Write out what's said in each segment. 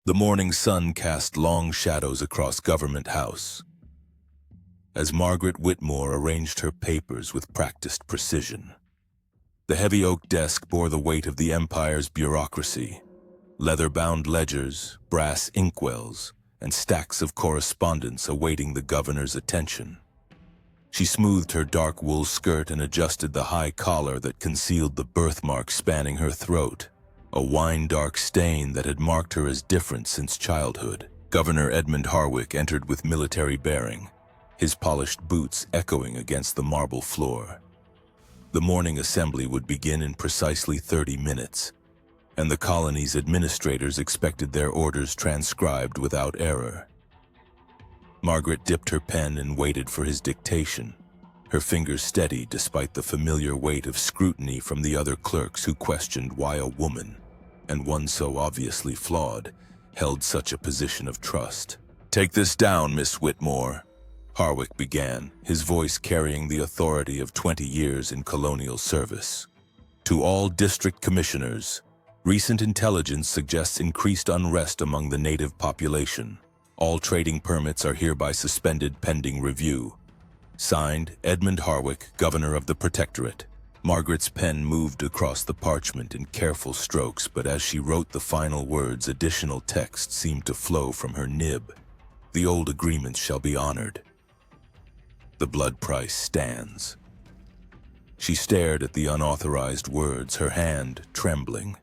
The morning sun cast long shadows across Government House as Margaret Whitmore arranged her papers with practiced precision. The heavy oak desk bore the weight of the Empire's bureaucracy, leather-bound ledgers, brass inkwells, and stacks of correspondence awaiting the governor's attention. She smoothed her dark wool skirt and adjusted the high collar that concealed the birthmark spanning her throat, a wine-dark stain that had marked her as different since childhood. Governor Edmund Harwick entered with military bearing, his polished boots echoing against the marble floor. The morning assembly would begin in precisely 30 minutes, and the colony's administrators expected their orders transcribed without error. Margaret dipped her pen and waited for his dictation, her fingers steady despite the familiar weight of scrutiny from the other clerks who questioned why a woman, and one so obviously flawed, held such a position of trust. "Take this down, Miss Whitmore," Harwick began, his voice carrying the authority of 20 years in colonial service. "To all district commissioners, recent intelligence suggests increased unrest among the native population. All trading permits are hereby suspended pending review. Signed, Edmund Harwick, Governor of the Protectorate." Margaret's pen moved across the parchment in careful strokes, but as she wrote the final words, additional text seemed to flow from her nib. "The old agreements shall be honored. The blood price stands." She stared at the unauthorized words, her hand trembling.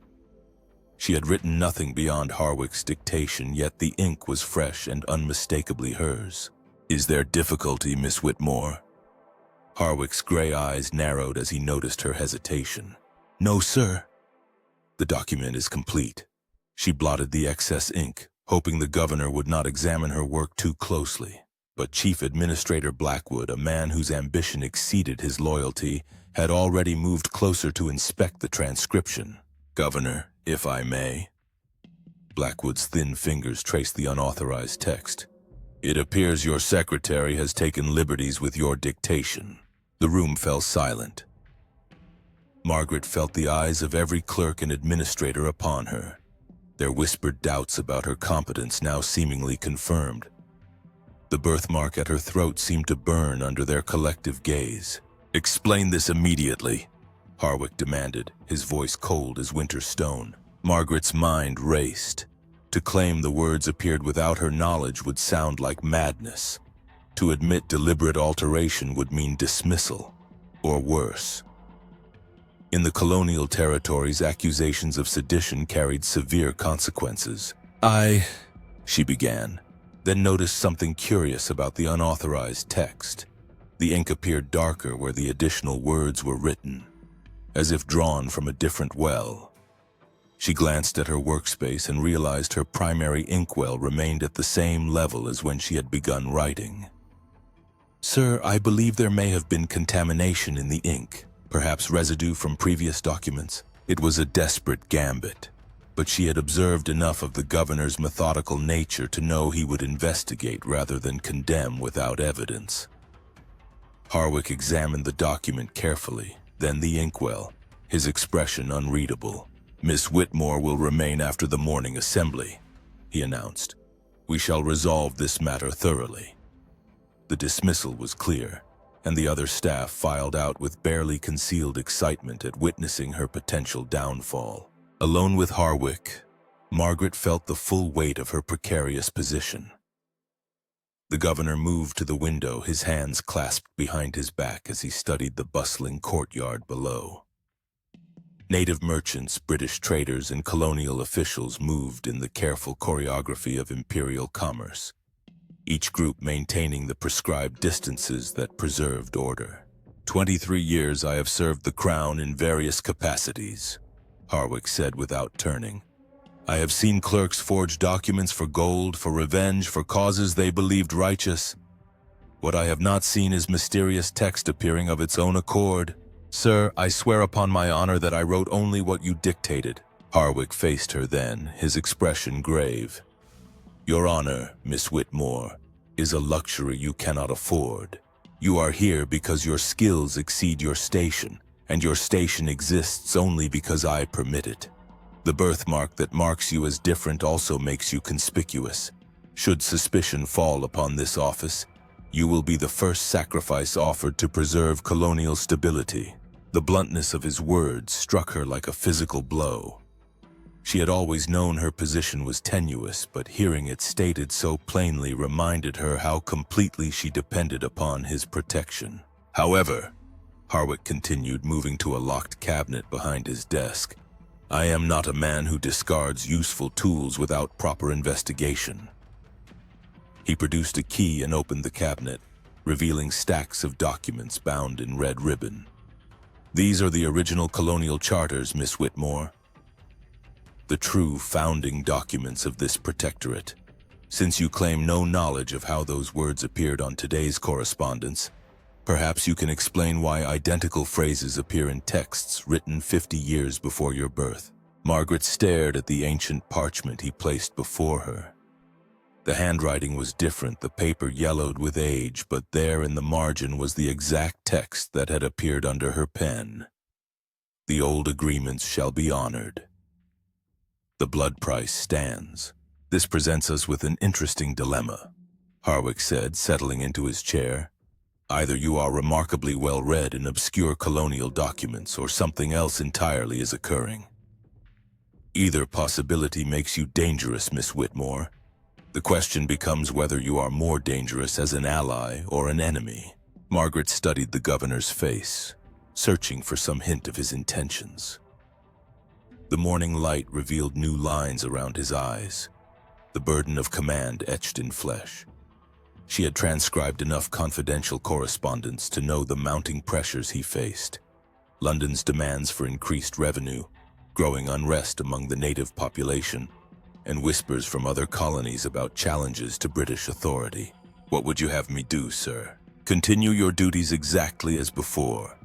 She had written nothing beyond Harwick's dictation, yet the ink was fresh and unmistakably hers. "Is there difficulty, Miss Whitmore?" Harwick's gray eyes narrowed as he noticed her hesitation. "No, sir." "The document is complete." She blotted the excess ink, hoping the governor would not examine her work too closely. But Chief Administrator Blackwood, a man whose ambition exceeded his loyalty, had already moved closer to inspect the transcription. "Governor, if I may." Blackwood's thin fingers traced the unauthorized text. "It appears your secretary has taken liberties with your dictation." The room fell silent. Margaret felt the eyes of every clerk and administrator upon her, their whispered doubts about her competence now seemingly confirmed. The birthmark at her throat seemed to burn under their collective gaze. "Explain this immediately," Harwick demanded, his voice cold as winter stone. Margaret's mind raced. To claim the words appeared without her knowledge would sound like madness. To admit deliberate alteration would mean dismissal, or worse. In the colonial territories, accusations of sedition carried severe consequences. She began, then noticed something curious about the unauthorized text. The ink appeared darker where the additional words were written, as if drawn from a different well. She glanced at her workspace and realized her primary inkwell remained at the same level as when she had begun writing. "Sir, I believe there may have been contamination in the ink, perhaps residue from previous documents." It was a desperate gambit, but she had observed enough of the governor's methodical nature to know he would investigate rather than condemn without evidence. Harwick examined the document carefully, then the inkwell, his expression unreadable. "Miss Whitmore will remain after the morning assembly," he announced. "We shall resolve this matter thoroughly." The dismissal was clear, and the other staff filed out with barely concealed excitement at witnessing her potential downfall. Alone with Harwick, Margaret felt the full weight of her precarious position. The governor moved to the window, his hands clasped behind his back as he studied the bustling courtyard below. Native merchants, British traders, and colonial officials moved in the careful choreography of imperial commerce, each group maintaining the prescribed distances that preserved order. 23 years I have served the crown in various capacities," Harwick said without turning. "I have seen clerks forge documents for gold, for revenge, for causes they believed righteous. What I have not seen is mysterious text appearing of its own accord. Sir, I swear upon my honor that I wrote only what you dictated." Harwick faced her then, his expression grave. "Your honor, Miss Whitmore, is a luxury you cannot afford. You are here because your skills exceed your station, and your station exists only because I permit it. The birthmark that marks you as different also makes you conspicuous. Should suspicion fall upon this office, you will be the first sacrifice offered to preserve colonial stability. The bluntness of his words struck her like a physical blow. She had always known her position was tenuous, but hearing it stated so plainly reminded her how completely she depended upon his protection. However, Harwick continued, moving to a locked cabinet behind his desk, I am not a man who discards useful tools without proper investigation. He produced a key and opened the cabinet, revealing stacks of documents bound in red ribbon. These are the original colonial charters, Miss Whitmore. The true founding documents of this protectorate. Since you claim no knowledge of how those words appeared on today's correspondence, perhaps you can explain why identical phrases appear in texts written 50 years before your birth. Margaret stared at the ancient parchment he placed before her. The handwriting was different, the paper yellowed with age, but there in the margin was the exact text that had appeared under her pen. The old agreements shall be honored. The blood price stands. This presents us with an interesting dilemma, Harwick said, settling into his chair. Either you are remarkably well read in obscure colonial documents, or something else entirely is occurring. Either possibility makes you dangerous, Miss Whitmore. The question becomes whether you are more dangerous as an ally or an enemy. Margaret studied the governor's face, searching for some hint of his intentions. The morning light revealed new lines around his eyes, the burden of command etched in flesh. She had transcribed enough confidential correspondence to know the mounting pressures he faced. London's demands for increased revenue, growing unrest among the native population, and whispers from other colonies about challenges to British authority. What would you have me do, sir? Continue your duties exactly as before.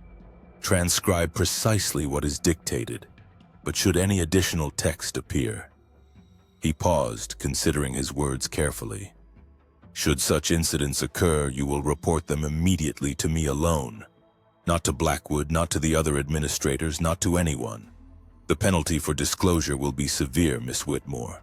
Transcribe precisely what is dictated, but should any additional text appear? He paused, considering his words carefully. Should such incidents occur, you will report them immediately to me alone. Not to Blackwood, not to the other administrators, not to anyone. The penalty for disclosure will be severe, Miss Whitmore.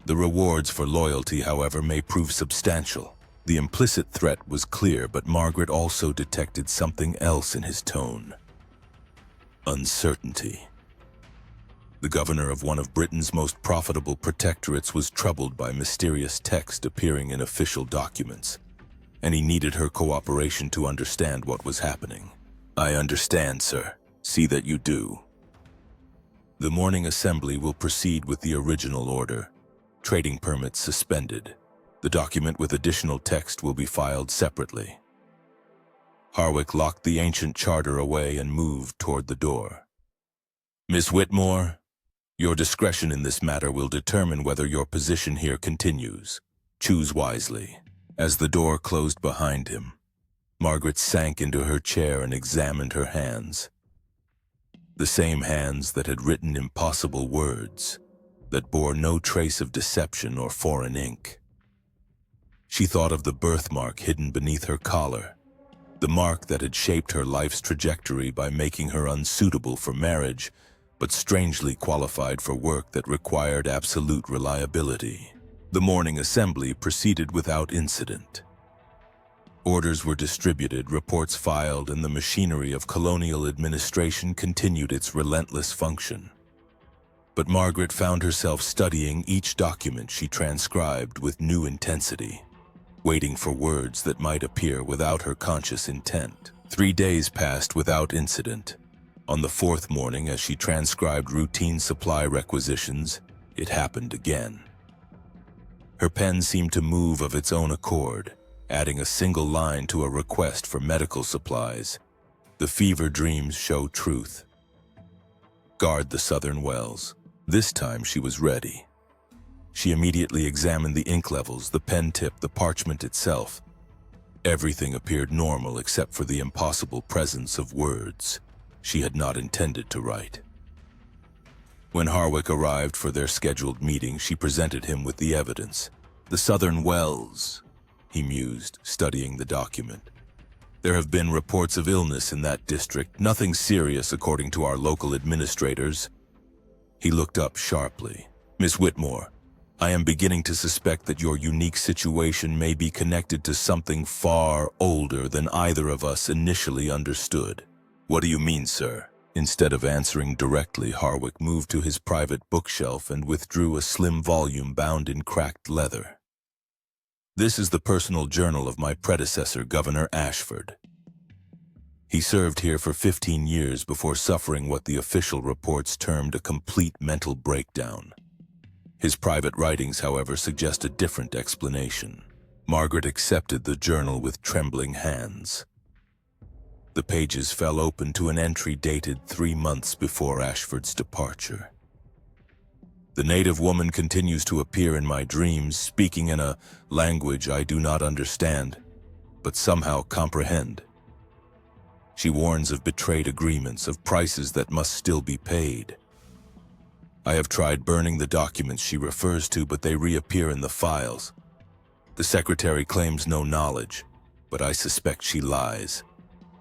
The rewards for loyalty, however, may prove substantial. The implicit threat was clear, but Margaret also detected something else in his tone. Uncertainty. The governor of one of Britain's most profitable protectorates was troubled by mysterious text appearing in official documents, and he needed her cooperation to understand what was happening. I understand, sir. See that you do. The morning assembly will proceed with the original order. Trading permits suspended. The document with additional text will be filed separately. Harwick locked the ancient charter away and moved toward the door. Miss Whitmore, your discretion in this matter will determine whether your position here continues. Choose wisely. As the door closed behind him, Margaret sank into her chair and examined her hands. The same hands that had written impossible words, that bore no trace of deception or foreign ink. She thought of the birthmark hidden beneath her collar, the mark that had shaped her life's trajectory by making her unsuitable for marriage, but strangely qualified for work that required absolute reliability. The morning assembly proceeded without incident. Orders were distributed, reports filed, and the machinery of colonial administration continued its relentless function. But Margaret found herself studying each document she transcribed with new intensity, waiting for words that might appear without her conscious intent. 3 days passed without incident. On the 4th morning, as she transcribed routine supply requisitions, it happened again. Her pen seemed to move of its own accord, adding a single line to a request for medical supplies. The fever dreams show truth. Guard the southern wells. This time she was ready. She immediately examined the ink levels, the pen tip, the parchment itself. Everything appeared normal except for the impossible presence of words she had not intended to write. When Harwick arrived for their scheduled meeting, she presented him with the evidence. The southern wells, he mused, studying the document. There have been reports of illness in that district, nothing serious according to our local administrators. He looked up sharply. Miss Whitmore, I am beginning to suspect that your unique situation may be connected to something far older than either of us initially understood. What do you mean, sir? Instead of answering directly, Harwick moved to his private bookshelf and withdrew a slim volume bound in cracked leather. This is the personal journal of my predecessor, Governor Ashford. He served here for 15 years before suffering what the official reports termed a complete mental breakdown. His private writings, however, suggest a different explanation. Margaret accepted the journal with trembling hands. The pages fell open to an entry dated 3 months before Ashford's departure. The native woman continues to appear in my dreams, speaking in a language I do not understand, but somehow comprehend. She warns of betrayed agreements, of prices that must still be paid. I have tried burning the documents she refers to, but they reappear in the files. The secretary claims no knowledge, but I suspect she lies.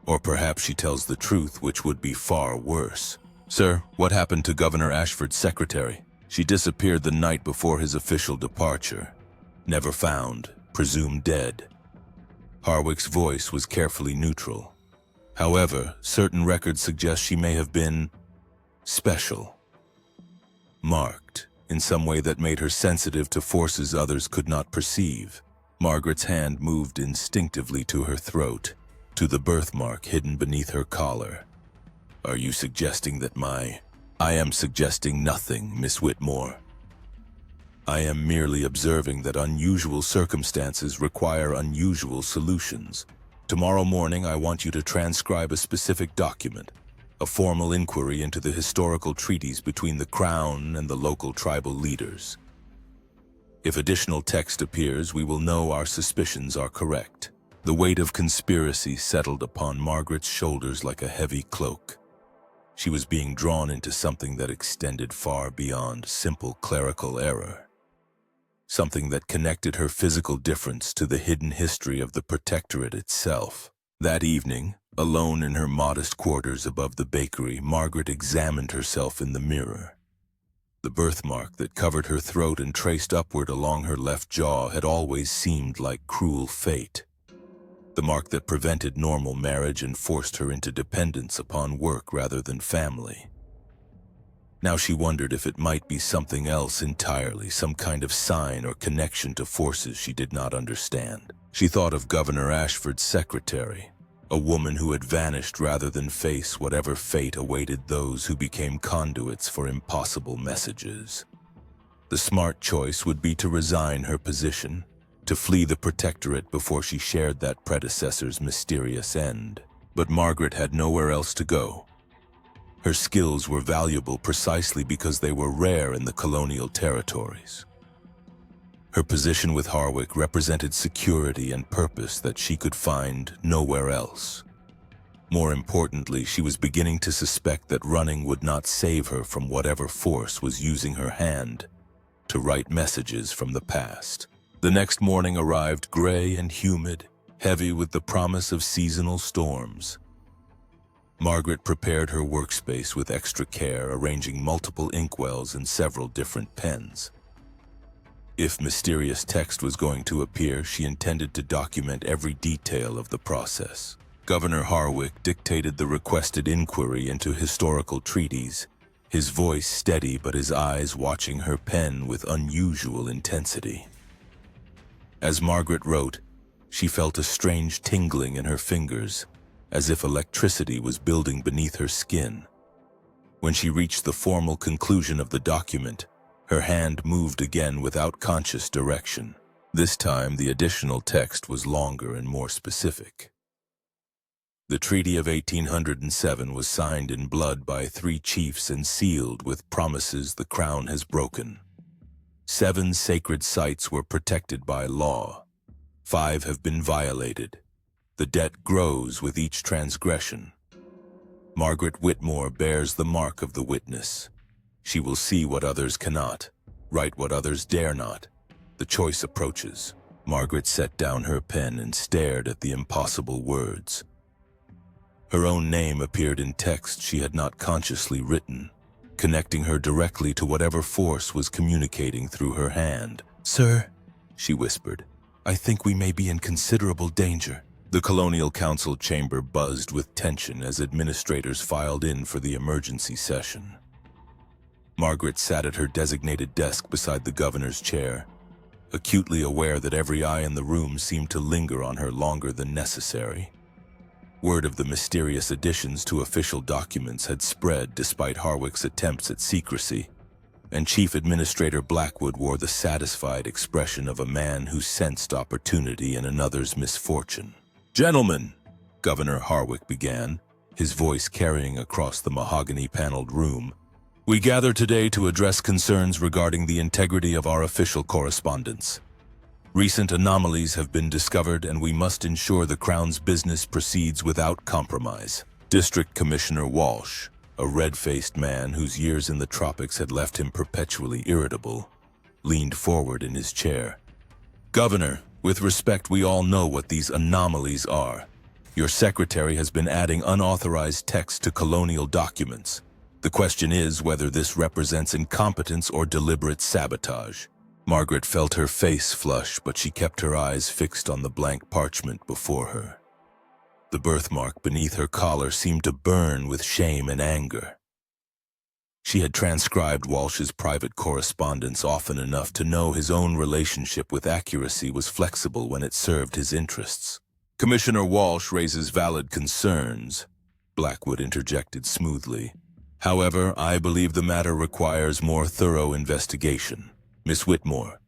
Or perhaps she tells the truth, which would be far worse. Sir, what happened to Governor Ashford's secretary? She disappeared the night before his official departure. Never found, presumed dead. Harwick's voice was carefully neutral. However, certain records suggest she may have been special. Marked, in some way that made her sensitive to forces others could not perceive. Margaret's hand moved instinctively to her throat, to the birthmark hidden beneath her collar. Are you suggesting that I am suggesting nothing, Miss Whitmore. I am merely observing that unusual circumstances require unusual solutions. Tomorrow morning, I want you to transcribe a specific document, a formal inquiry into the historical treaties between the Crown and the local tribal leaders. If additional text appears, we will know our suspicions are correct. The weight of conspiracy settled upon Margaret's shoulders like a heavy cloak. She was being drawn into something that extended far beyond simple clerical error. Something that connected her physical difference to the hidden history of the Protectorate itself. That evening, alone in her modest quarters above the bakery, Margaret examined herself in the mirror. The birthmark that covered her throat and traced upward along her left jaw had always seemed like cruel fate. The mark that prevented normal marriage and forced her into dependence upon work rather than family. Now she wondered if it might be something else entirely, some kind of sign or connection to forces she did not understand. She thought of Governor Ashford's secretary, a woman who had vanished rather than face whatever fate awaited those who became conduits for impossible messages. The smart choice would be to resign her position, to flee the Protectorate before she shared that predecessor's mysterious end. But Margaret had nowhere else to go. Her skills were valuable precisely because they were rare in the colonial territories. Her position with Harwick represented security and purpose that she could find nowhere else. More importantly, she was beginning to suspect that running would not save her from whatever force was using her hand to write messages from the past. The next morning arrived gray and humid, heavy with the promise of seasonal storms. Margaret prepared her workspace with extra care, arranging multiple inkwells and several different pens. If mysterious text was going to appear, she intended to document every detail of the process. Governor Harwick dictated the requested inquiry into historical treaties, his voice steady but his eyes watching her pen with unusual intensity. As Margaret wrote, she felt a strange tingling in her fingers, as if electricity was building beneath her skin. When she reached the formal conclusion of the document, her hand moved again without conscious direction. This time, the additional text was longer and more specific. The Treaty of 1807 was signed in blood by 3 chiefs and sealed with promises the Crown has broken. 7 sacred sites were protected by law. 5 have been violated. The debt grows with each transgression. Margaret Whitmore bears the mark of the witness. She will see what others cannot, write what others dare not. The choice approaches. Margaret set down her pen and stared at the impossible words. Her own name appeared in text she had not consciously written. connecting her directly to whatever force was communicating through her hand. "Sir," she whispered, "I think we may be in considerable danger." The Colonial Council chamber buzzed with tension as administrators filed in for the emergency session. Margaret sat at her designated desk beside the governor's chair, acutely aware that every eye in the room seemed to linger on her longer than necessary. Word of the mysterious additions to official documents had spread despite Harwick's attempts at secrecy, and Chief Administrator Blackwood wore the satisfied expression of a man who sensed opportunity in another's misfortune. "Gentlemen," Governor Harwick began, his voice carrying across the mahogany-paneled room, "we gather today to address concerns regarding the integrity of our official correspondence. Recent anomalies have been discovered, and we must ensure the Crown's business proceeds without compromise." District Commissioner Walsh, a red-faced man whose years in the tropics had left him perpetually irritable, leaned forward in his chair. "Governor, with respect, we all know what these anomalies are. Your secretary has been adding unauthorized text to colonial documents. The question is whether this represents incompetence or deliberate sabotage." Margaret felt her face flush, but she kept her eyes fixed on the blank parchment before her. The birthmark beneath her collar seemed to burn with shame and anger. She had transcribed Walsh's private correspondence often enough to know his own relationship with accuracy was flexible when it served his interests. "Commissioner Walsh raises valid concerns," Blackwood interjected smoothly. "However, I believe the matter requires more thorough investigation. Miss Whitmore,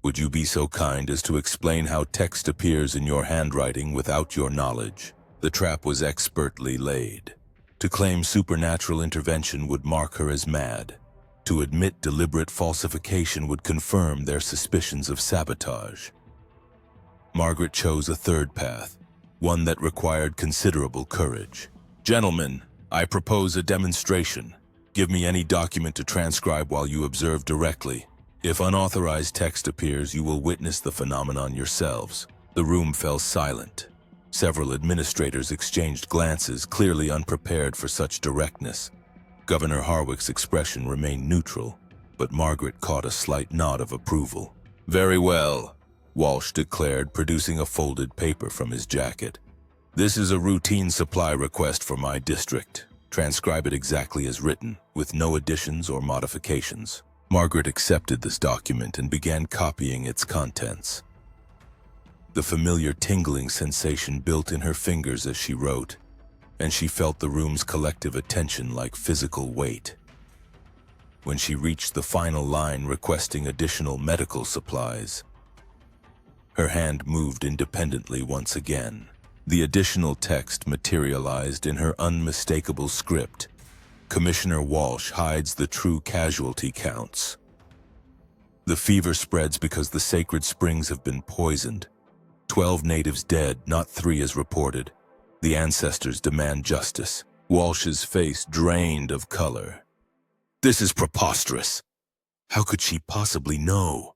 would you be so kind as to explain how text appears in your handwriting without your knowledge?" The trap was expertly laid. To claim supernatural intervention would mark her as mad. To admit deliberate falsification would confirm their suspicions of sabotage. Margaret chose a third path, one that required considerable courage. "Gentlemen, I propose a demonstration. Give me any document to transcribe while you observe directly. If unauthorized text appears, you will witness the phenomenon yourselves." The room fell silent. Several administrators exchanged glances, clearly unprepared for such directness. Governor Harwick's expression remained neutral, but Margaret caught a slight nod of approval. "Very well," Walsh declared, producing a folded paper from his jacket. "This is a routine supply request for my district. Transcribe it exactly as written, with no additions or modifications." Margaret accepted this document and began copying its contents. The familiar tingling sensation built in her fingers as she wrote, and she felt the room's collective attention like physical weight. When she reached the final line requesting additional medical supplies, her hand moved independently once again. The additional text materialized in her unmistakable script. "Commissioner Walsh hides the true casualty counts. The fever spreads because the sacred springs have been poisoned. 12 natives dead, not 3 as reported. The ancestors demand justice." Walsh's face drained of color. "This is preposterous. How could she possibly know?"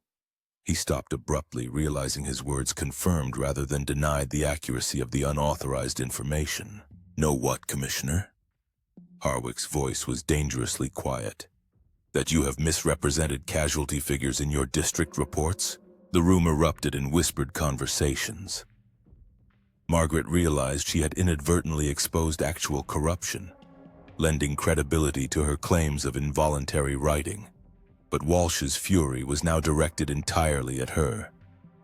He stopped abruptly, realizing his words confirmed rather than denied the accuracy of the unauthorized information. "Know what, Commissioner?" Harwick's voice was dangerously quiet. "That you have misrepresented casualty figures in your district reports?" The room erupted in whispered conversations. Margaret realized she had inadvertently exposed actual corruption, lending credibility to her claims of involuntary writing. But Walsh's fury was now directed entirely at her,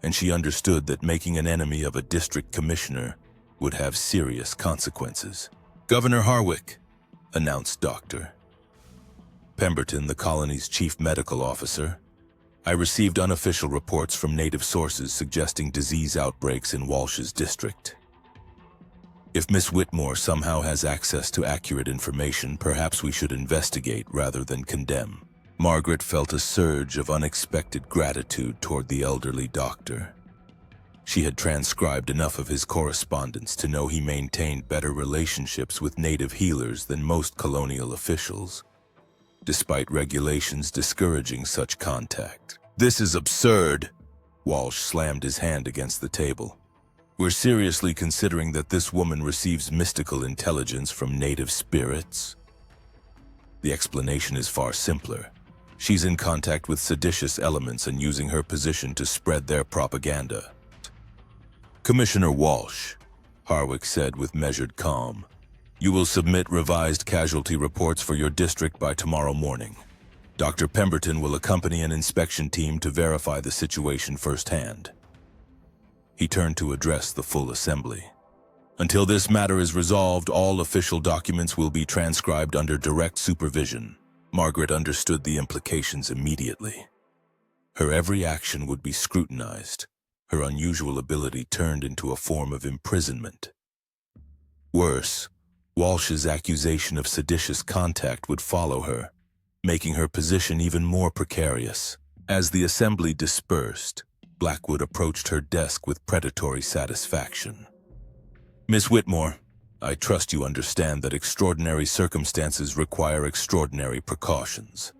and she understood that making an enemy of a district commissioner would have serious consequences. "Governor Harwick," announced Dr. Pemberton, the colony's chief medical officer, "I received unofficial reports from native sources suggesting disease outbreaks in Walsh's district. If Miss Whitmore somehow has access to accurate information, perhaps we should investigate rather than condemn." Margaret felt a surge of unexpected gratitude toward the elderly doctor. She had transcribed enough of his correspondence to know he maintained better relationships with native healers than most colonial officials, despite regulations discouraging such contact. "This is absurd," Walsh slammed his hand against the table. "We're seriously considering that this woman receives mystical intelligence from native spirits." The explanation is far simpler. She's in contact with seditious elements and using her position to spread their propaganda. Commissioner Walsh, Harwick said with measured calm, you will submit revised casualty reports for your district by tomorrow morning. Dr. Pemberton will accompany an inspection team to verify the situation firsthand. He turned to address the full assembly. Until this matter is resolved, all official documents will be transcribed under direct supervision. Margaret understood the implications immediately. Her every action would be scrutinized, her unusual ability turned into a form of imprisonment. Worse, Walsh's accusation of seditious contact would follow her, making her position even more precarious. As the assembly dispersed, Blackwood approached her desk with predatory satisfaction. Miss Whitmore, I trust you understand that extraordinary circumstances require extraordinary precautions.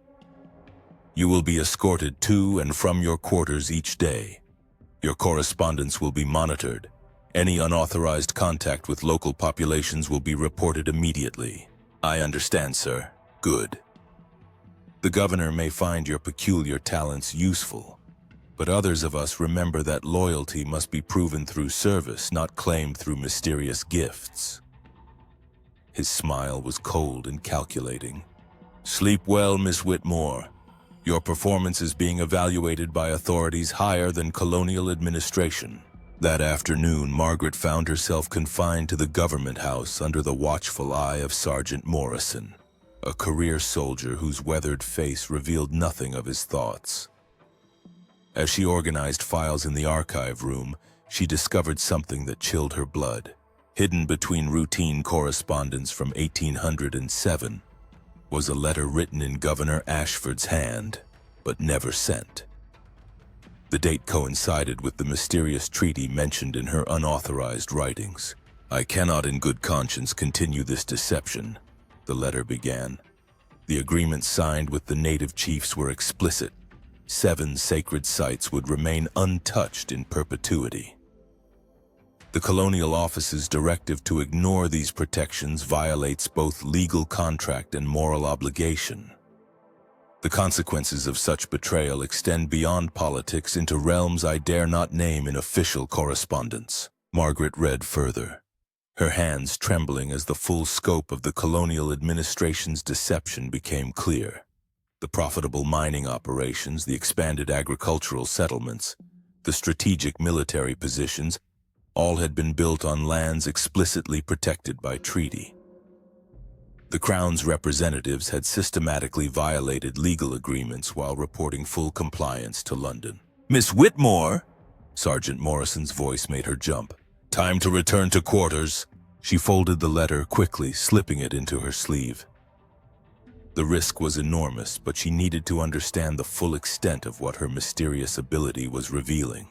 You will be escorted to and from your quarters each day. Your correspondence will be monitored. Any unauthorized contact with local populations will be reported immediately. I understand, sir. Good. The governor may find your peculiar talents useful, but others of us remember that loyalty must be proven through service, not claimed through mysterious gifts. His smile was cold and calculating. Sleep well, Miss Whitmore. Your performance is being evaluated by authorities higher than colonial administration. That afternoon, Margaret found herself confined to the government house under the watchful eye of Sergeant Morrison, a career soldier whose weathered face revealed nothing of his thoughts. As she organized files in the archive room, she discovered something that chilled her blood. Hidden between routine correspondence from 1807 was a letter written in Governor Ashford's hand, but never sent. The date coincided with the mysterious treaty mentioned in her unauthorized writings. I cannot in good conscience continue this deception, the letter began. The agreements signed with the native chiefs were explicit. 7 sacred sites would remain untouched in perpetuity. The colonial office's directive to ignore these protections violates both legal contract and moral obligation. The consequences of such betrayal extend beyond politics into realms I dare not name in official correspondence. Margaret read further, her hands trembling as the full scope of the colonial administration's deception became clear. The profitable mining operations, the expanded agricultural settlements, the strategic military positions, all had been built on lands explicitly protected by treaty. The Crown's representatives had systematically violated legal agreements while reporting full compliance to London. Miss Whitmore! Sergeant Morrison's voice made her jump. Time to return to quarters. She folded the letter quickly, slipping it into her sleeve. The risk was enormous, but she needed to understand the full extent of what her mysterious ability was revealing.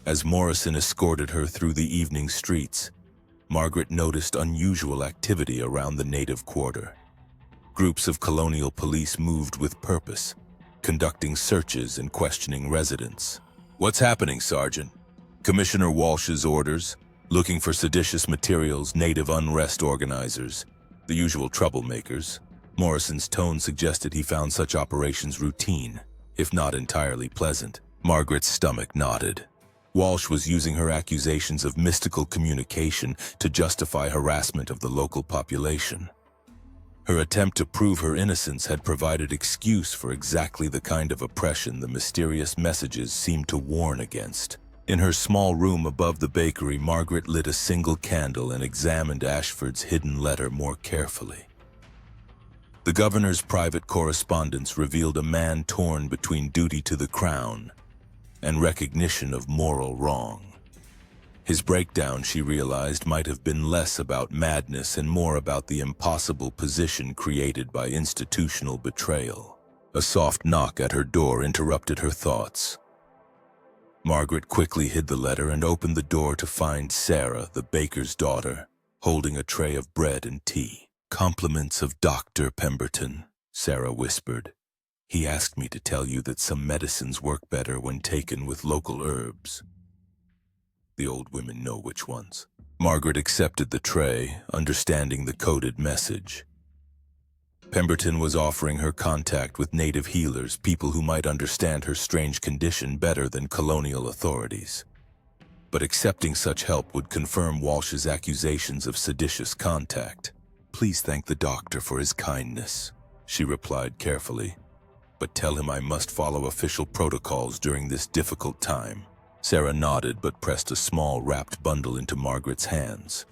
As Morrison escorted her through the evening streets, Margaret noticed unusual activity around the native quarter. Groups of colonial police moved with purpose, conducting searches and questioning residents. What's happening, Sergeant? Commissioner Walsh's orders, looking for seditious materials, native unrest organizers, the usual troublemakers. Morrison's tone suggested he found such operations routine, if not entirely pleasant. Margaret's stomach knotted. Walsh was using her accusations of mystical communication to justify harassment of the local population. Her attempt to prove her innocence had provided excuse for exactly the kind of oppression the mysterious messages seemed to warn against. In her small room above the bakery, Margaret lit a single candle and examined Ashford's hidden letter more carefully. The governor's private correspondence revealed a man torn between duty to the crown and recognition of moral wrong. His breakdown, she realized, might have been less about madness and more about the impossible position created by institutional betrayal. A soft knock at her door interrupted her thoughts. Margaret quickly hid the letter and opened the door to find Sarah, the baker's daughter, holding a tray of bread and tea. Compliments of Dr. Pemberton, Sarah whispered. He asked me to tell you that some medicines work better when taken with local herbs. The old women know which ones. Margaret accepted the tray, understanding the coded message. Pemberton was offering her contact with native healers, people who might understand her strange condition better than colonial authorities. But accepting such help would confirm Walsh's accusations of seditious contact. "Please thank the doctor for his kindness," she replied carefully. "But tell him I must follow official protocols during this difficult time." Sarah nodded but pressed a small wrapped bundle into Margaret's hands.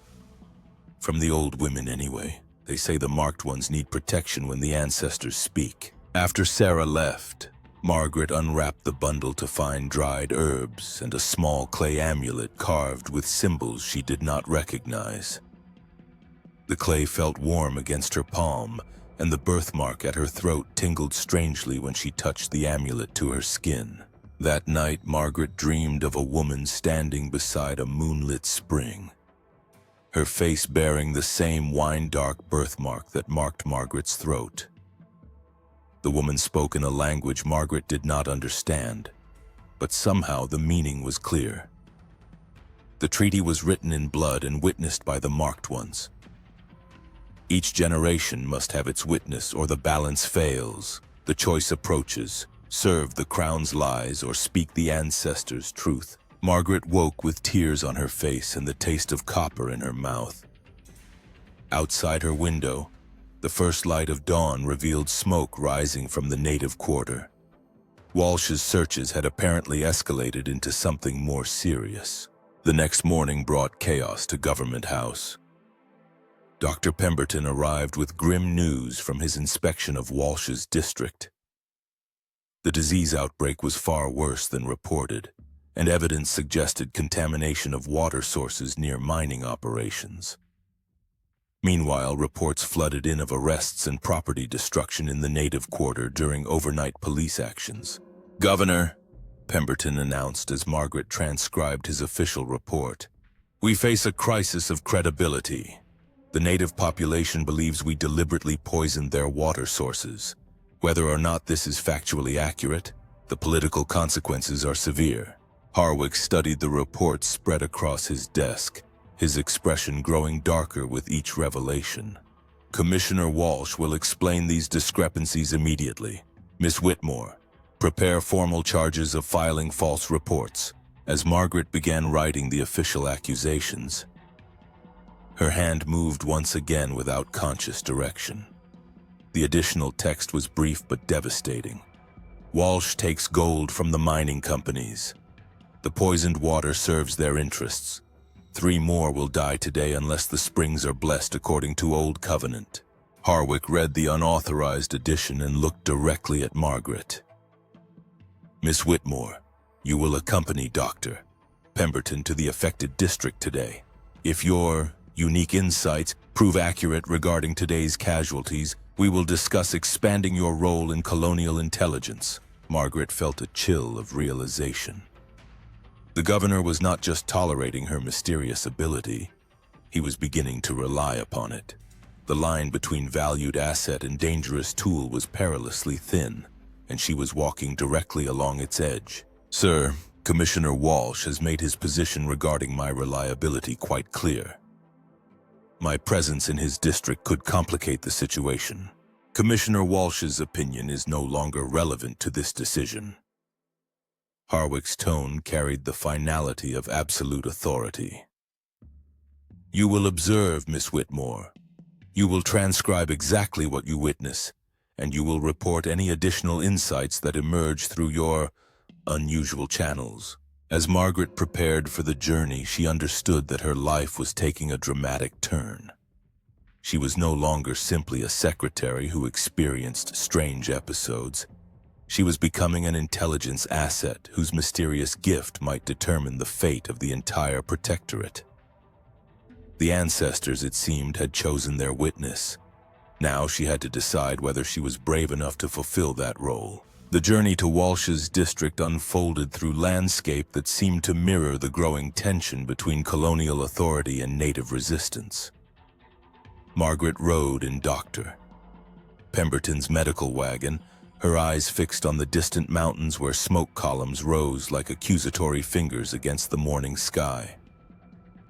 "From the old women anyway. They say the marked ones need protection when the ancestors speak." After Sarah left, Margaret unwrapped the bundle to find dried herbs and a small clay amulet carved with symbols she did not recognize. The clay felt warm against her palm, and the birthmark at her throat tingled strangely when she touched the amulet to her skin. That night, Margaret dreamed of a woman standing beside a moonlit spring, her face bearing the same wine-dark birthmark that marked Margaret's throat. The woman spoke in a language Margaret did not understand, but somehow the meaning was clear. The treaty was written in blood and witnessed by the marked ones. Each generation must have its witness or the balance fails. The choice approaches: serve the crown's lies or speak the ancestors' truth. Margaret woke with tears on her face and the taste of copper in her mouth. Outside her window, the first light of dawn revealed smoke rising from the native quarter. Walsh's searches had apparently escalated into something more serious. The next morning brought chaos to Government House. Dr. Pemberton arrived with grim news from his inspection of Walsh's district. The disease outbreak was far worse than reported, and evidence suggested contamination of water sources near mining operations. Meanwhile, reports flooded in of arrests and property destruction in the native quarter during overnight police actions. "Governor," Pemberton announced as Margaret transcribed his official report, "we face a crisis of credibility. The native population believes we deliberately poisoned their water sources. Whether or not this is factually accurate, the political consequences are severe." Harwick studied the reports spread across his desk, his expression growing darker with each revelation. "Commissioner Walsh will explain these discrepancies immediately. Miss Whitmore, prepare formal charges of filing false reports." As Margaret began writing the official accusations, her hand moved once again without conscious direction. The additional text was brief but devastating. "Walsh takes gold from the mining companies. The poisoned water serves their interests. 3 more will die today unless the springs are blessed according to Old Covenant." Harwick read the unauthorized addition and looked directly at Margaret. "Miss Whitmore, you will accompany Dr. Pemberton to the affected district today. If your unique insights prove accurate regarding today's casualties, we will discuss expanding your role in colonial intelligence." Margaret felt a chill of realization. The governor was not just tolerating her mysterious ability, he was beginning to rely upon it. The line between valued asset and dangerous tool was perilously thin, and she was walking directly along its edge. "Sir, Commissioner Walsh has made his position regarding my reliability quite clear. My presence in his district could complicate the situation. Commissioner Walsh's opinion is no longer relevant to this decision." Harwick's tone carried the finality of absolute authority. "You will observe, Miss Whitmore. You will transcribe exactly what you witness, and you will report any additional insights that emerge through your unusual channels." As Margaret prepared for the journey, she understood that her life was taking a dramatic turn. She was no longer simply a secretary who experienced strange episodes. She was becoming an intelligence asset whose mysterious gift might determine the fate of the entire protectorate. The ancestors, it seemed, had chosen their witness. Now she had to decide whether she was brave enough to fulfill that role. The journey to Walsh's district unfolded through landscape that seemed to mirror the growing tension between colonial authority and native resistance. Margaret rode in Dr. Pemberton's medical wagon, her eyes fixed on the distant mountains where smoke columns rose like accusatory fingers against the morning sky.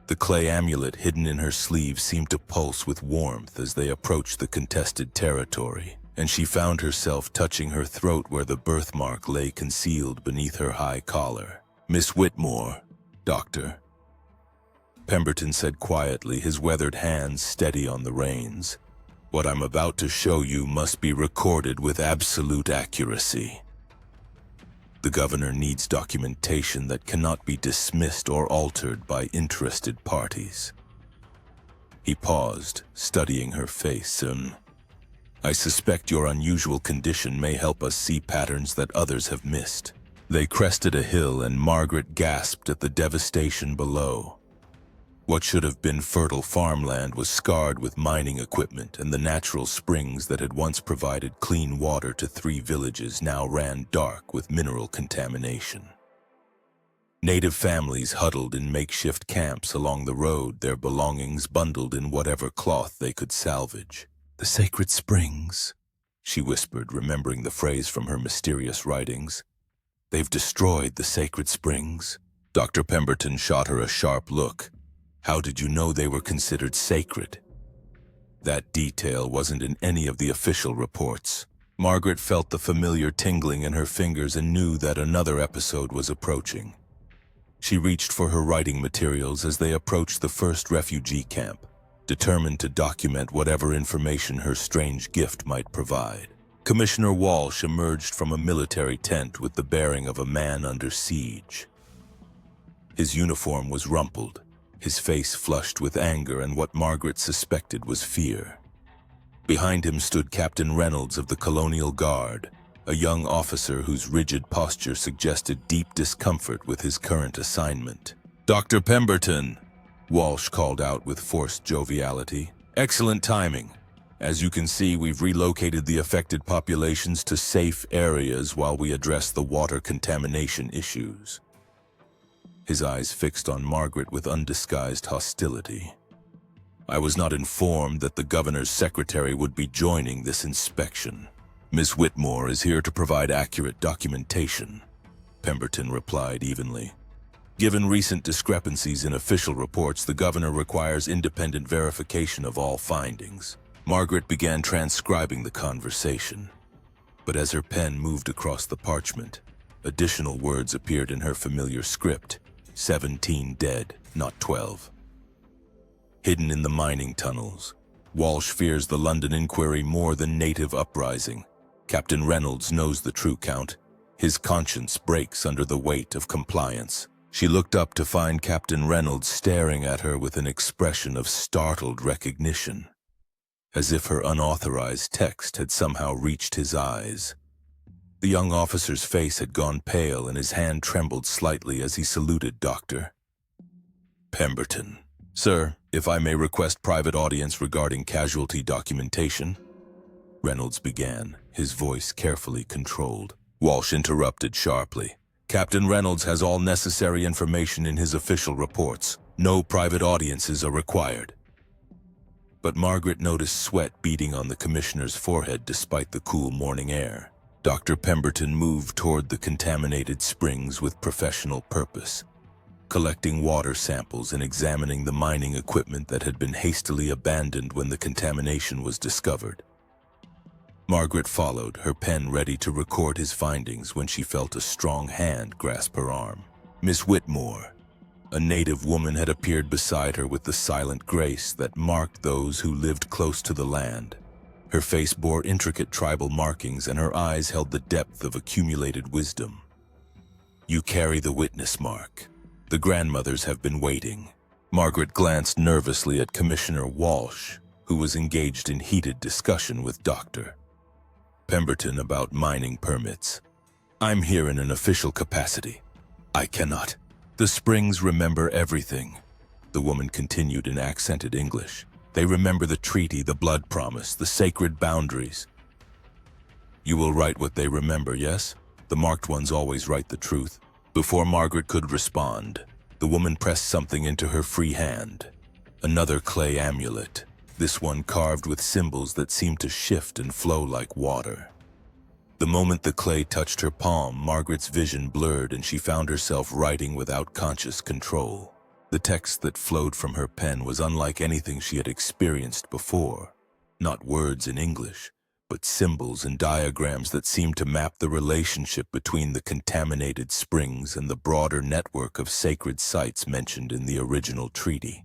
The clay amulet hidden in her sleeve seemed to pulse with warmth as they approached the contested territory, and she found herself touching her throat where the birthmark lay concealed beneath her high collar. "Miss Whitmore, Doctor," Pemberton said quietly, his weathered hands steady on the reins. "What I'm about to show you must be recorded with absolute accuracy. The governor needs documentation that cannot be dismissed or altered by interested parties." He paused, studying her face, "I suspect your unusual condition may help us see patterns that others have missed." They crested a hill and Margaret gasped at the devastation below. What should have been fertile farmland was scarred with mining equipment, and the natural springs that had once provided clean water to 3 villages now ran dark with mineral contamination. Native families huddled in makeshift camps along the road, their belongings bundled in whatever cloth they could salvage. "The sacred springs," she whispered, remembering the phrase from her mysterious writings. "They've destroyed the sacred springs." Dr. Pemberton shot her a sharp look. "How did you know they were considered sacred?" That detail wasn't in any of the official reports. Margaret felt the familiar tingling in her fingers and knew that another episode was approaching. She reached for her writing materials as they approached the first refugee camp, determined to document whatever information her strange gift might provide. Commissioner Walsh emerged from a military tent with the bearing of a man under siege. His uniform was rumpled, his face flushed with anger and what Margaret suspected was fear. Behind him stood Captain Reynolds of the Colonial Guard, a young officer whose rigid posture suggested deep discomfort with his current assignment. "Dr. Pemberton," Walsh called out with forced joviality. "Excellent timing. As you can see, we've relocated the affected populations to safe areas while we address the water contamination issues." His eyes fixed on Margaret with undisguised hostility. "I was not informed that the governor's secretary would be joining this inspection. Miss Whitmore is here to provide accurate documentation," Pemberton replied evenly. "Given recent discrepancies in official reports, the governor requires independent verification of all findings." Margaret began transcribing the conversation, but as her pen moved across the parchment, additional words appeared in her familiar script. 17 dead, not 12. Hidden in the mining tunnels. Walsh fears the London inquiry more than native uprising. Captain Reynolds knows the true count. His conscience breaks under the weight of compliance. She looked up to find Captain Reynolds staring at her with an expression of startled recognition, as if her unauthorized text had somehow reached his eyes. The young officer's face had gone pale and his hand trembled slightly as he saluted Dr. Pemberton. "Sir, if I may request private audience regarding casualty documentation," Reynolds began, his voice carefully controlled. Walsh interrupted sharply. "Captain Reynolds has all necessary information in his official reports. No private audiences are required." But Margaret noticed sweat beading on the commissioner's forehead despite the cool morning air. Dr. Pemberton moved toward the contaminated springs with professional purpose, collecting water samples and examining the mining equipment that had been hastily abandoned when the contamination was discovered. Margaret followed, her pen ready to record his findings when she felt a strong hand grasp her arm. Miss Whitmore, a native woman, had appeared beside her with the silent grace that marked those who lived close to the land. Her face bore intricate tribal markings and her eyes held the depth of accumulated wisdom. "You carry the witness mark. The grandmothers have been waiting." Margaret glanced nervously at Commissioner Walsh, who was engaged in heated discussion with Dr. Pemberton about mining permits. "I'm here in an official capacity. I cannot." "The springs remember everything," the woman continued in accented English. "They remember the treaty, the blood promise, the sacred boundaries." "You will write what they remember, yes? The marked ones always write the truth." Before Margaret could respond, the woman pressed something into her free hand. Another clay amulet, this one carved with symbols that seemed to shift and flow like water. The moment the clay touched her palm, Margaret's vision blurred and she found herself writing without conscious control. The text that flowed from her pen was unlike anything she had experienced before. Not words in English, but symbols and diagrams that seemed to map the relationship between the contaminated springs and the broader network of sacred sites mentioned in the original treaty.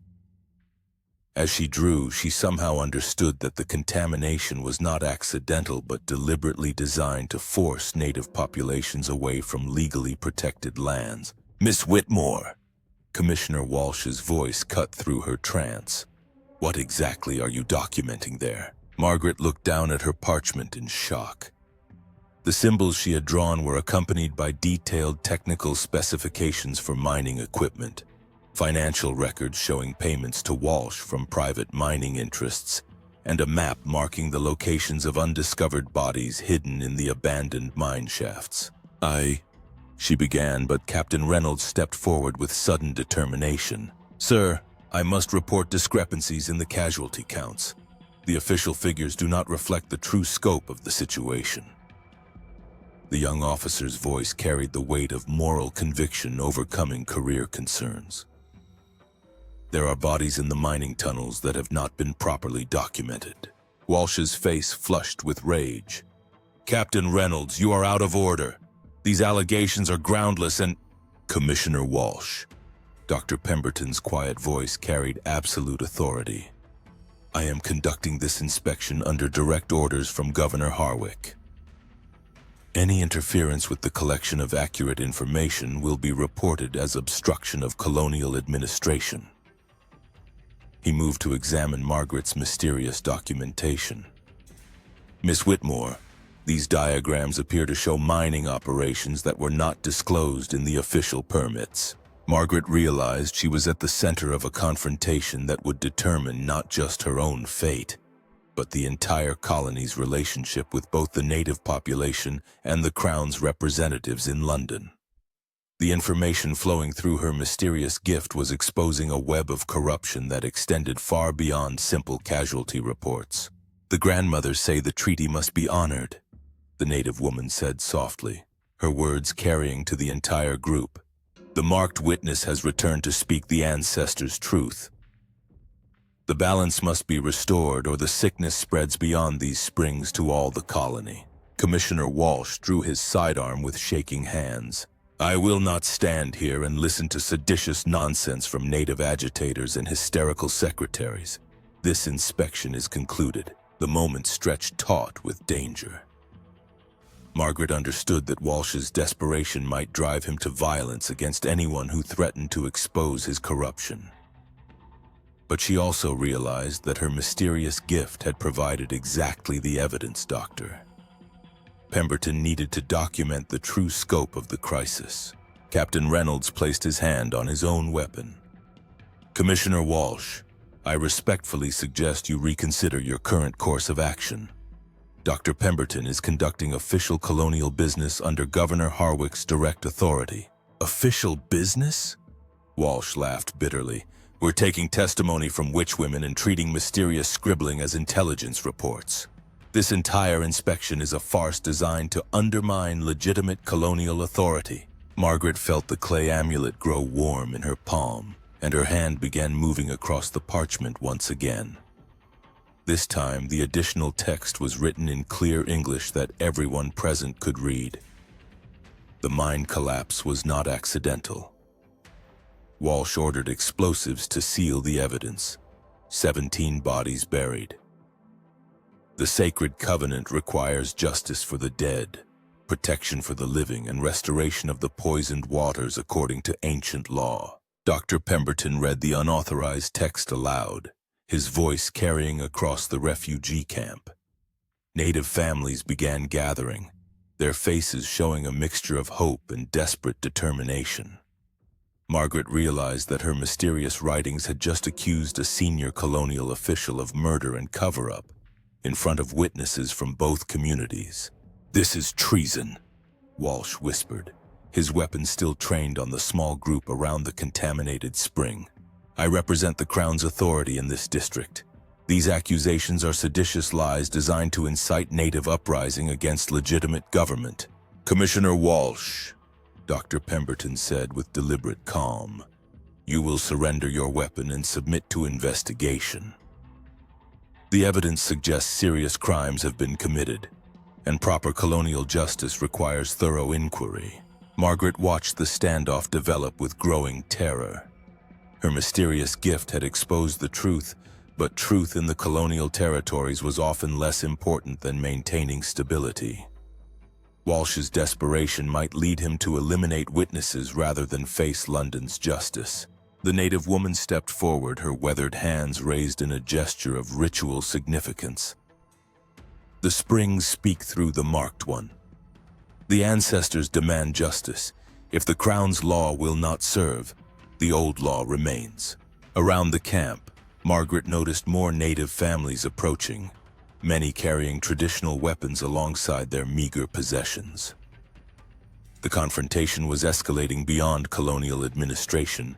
As she drew, she somehow understood that the contamination was not accidental but deliberately designed to force native populations away from legally protected lands. "Miss Whitmore!" Commissioner Walsh's voice cut through her trance. "What exactly are you documenting there?" Margaret looked down at her parchment in shock. The symbols she had drawn were accompanied by detailed technical specifications for mining equipment, financial records showing payments to Walsh from private mining interests, and a map marking the locations of undiscovered bodies hidden in the abandoned mine shafts. She began, but Captain Reynolds stepped forward with sudden determination. "Sir, I must report discrepancies in the casualty counts. The official figures do not reflect the true scope of the situation." The young officer's voice carried the weight of moral conviction overcoming career concerns. "There are bodies in the mining tunnels that have not been properly documented." Walsh's face flushed with rage. "Captain Reynolds, you are out of order. These allegations are groundless and—" "Commissioner Walsh." Dr. Pemberton's quiet voice carried absolute authority. "I am conducting this inspection under direct orders from Governor Harwick. Any interference with the collection of accurate information will be reported as obstruction of colonial administration." He moved to examine Margaret's mysterious documentation. "Miss Whitmore, these diagrams appear to show mining operations that were not disclosed in the official permits." Margaret realized she was at the center of a confrontation that would determine not just her own fate, but the entire colony's relationship with both the native population and the Crown's representatives in London. The information flowing through her mysterious gift was exposing a web of corruption that extended far beyond simple casualty reports. "The grandmothers say the treaty must be honored," the native woman said softly, her words carrying to the entire group. "The marked witness has returned to speak the ancestors' truth. The balance must be restored or the sickness spreads beyond these springs to all the colony." Commissioner Walsh drew his sidearm with shaking hands. "I will not stand here and listen to seditious nonsense from native agitators and hysterical secretaries. This inspection is concluded." The moment stretched taut with danger. Margaret understood that Walsh's desperation might drive him to violence against anyone who threatened to expose his corruption. But she also realized that her mysterious gift had provided exactly the evidence, Doctor. Pemberton needed to document the true scope of the crisis. Captain Reynolds placed his hand on his own weapon. "Commissioner Walsh, I respectfully suggest you reconsider your current course of action. Dr. Pemberton is conducting official colonial business under Governor Harwick's direct authority." "Official business?" Walsh laughed bitterly. "We're taking testimony from witchwomen and treating mysterious scribbling as intelligence reports. This entire inspection is a farce designed to undermine legitimate colonial authority." Margaret felt the clay amulet grow warm in her palm, and her hand began moving across the parchment once again. This time, the additional text was written in clear English that everyone present could read. The mine collapse was not accidental. Walsh ordered explosives to seal the evidence. 17 bodies buried. The sacred covenant requires justice for the dead, protection for the living, and restoration of the poisoned waters according to ancient law. Dr. Pemberton read the unauthorized text aloud, his voice carrying across the refugee camp. Native families began gathering, their faces showing a mixture of hope and desperate determination. Margaret realized that her mysterious writings had just accused a senior colonial official of murder and cover-up, in front of witnesses from both communities. "This is treason," Walsh whispered, his weapon still trained on the small group around the contaminated spring. "I represent the Crown's authority in this district. These accusations are seditious lies designed to incite native uprising against legitimate government." "Commissioner Walsh," Dr. Pemberton said with deliberate calm, You will surrender your weapon and submit to investigation. The evidence suggests serious crimes have been committed, and proper colonial justice requires thorough inquiry. Margaret watched the standoff develop with growing terror. Her mysterious gift had exposed the truth, but truth in the colonial territories was often less important than maintaining stability. Walsh's desperation might lead him to eliminate witnesses rather than face London's justice. The native woman stepped forward, her weathered hands raised in a gesture of ritual significance. The springs speak through the marked one. The ancestors demand justice. If the Crown's law will not serve, the old law remains. Around the camp, Margaret noticed more native families approaching, many carrying traditional weapons alongside their meager possessions. The confrontation was escalating beyond colonial administration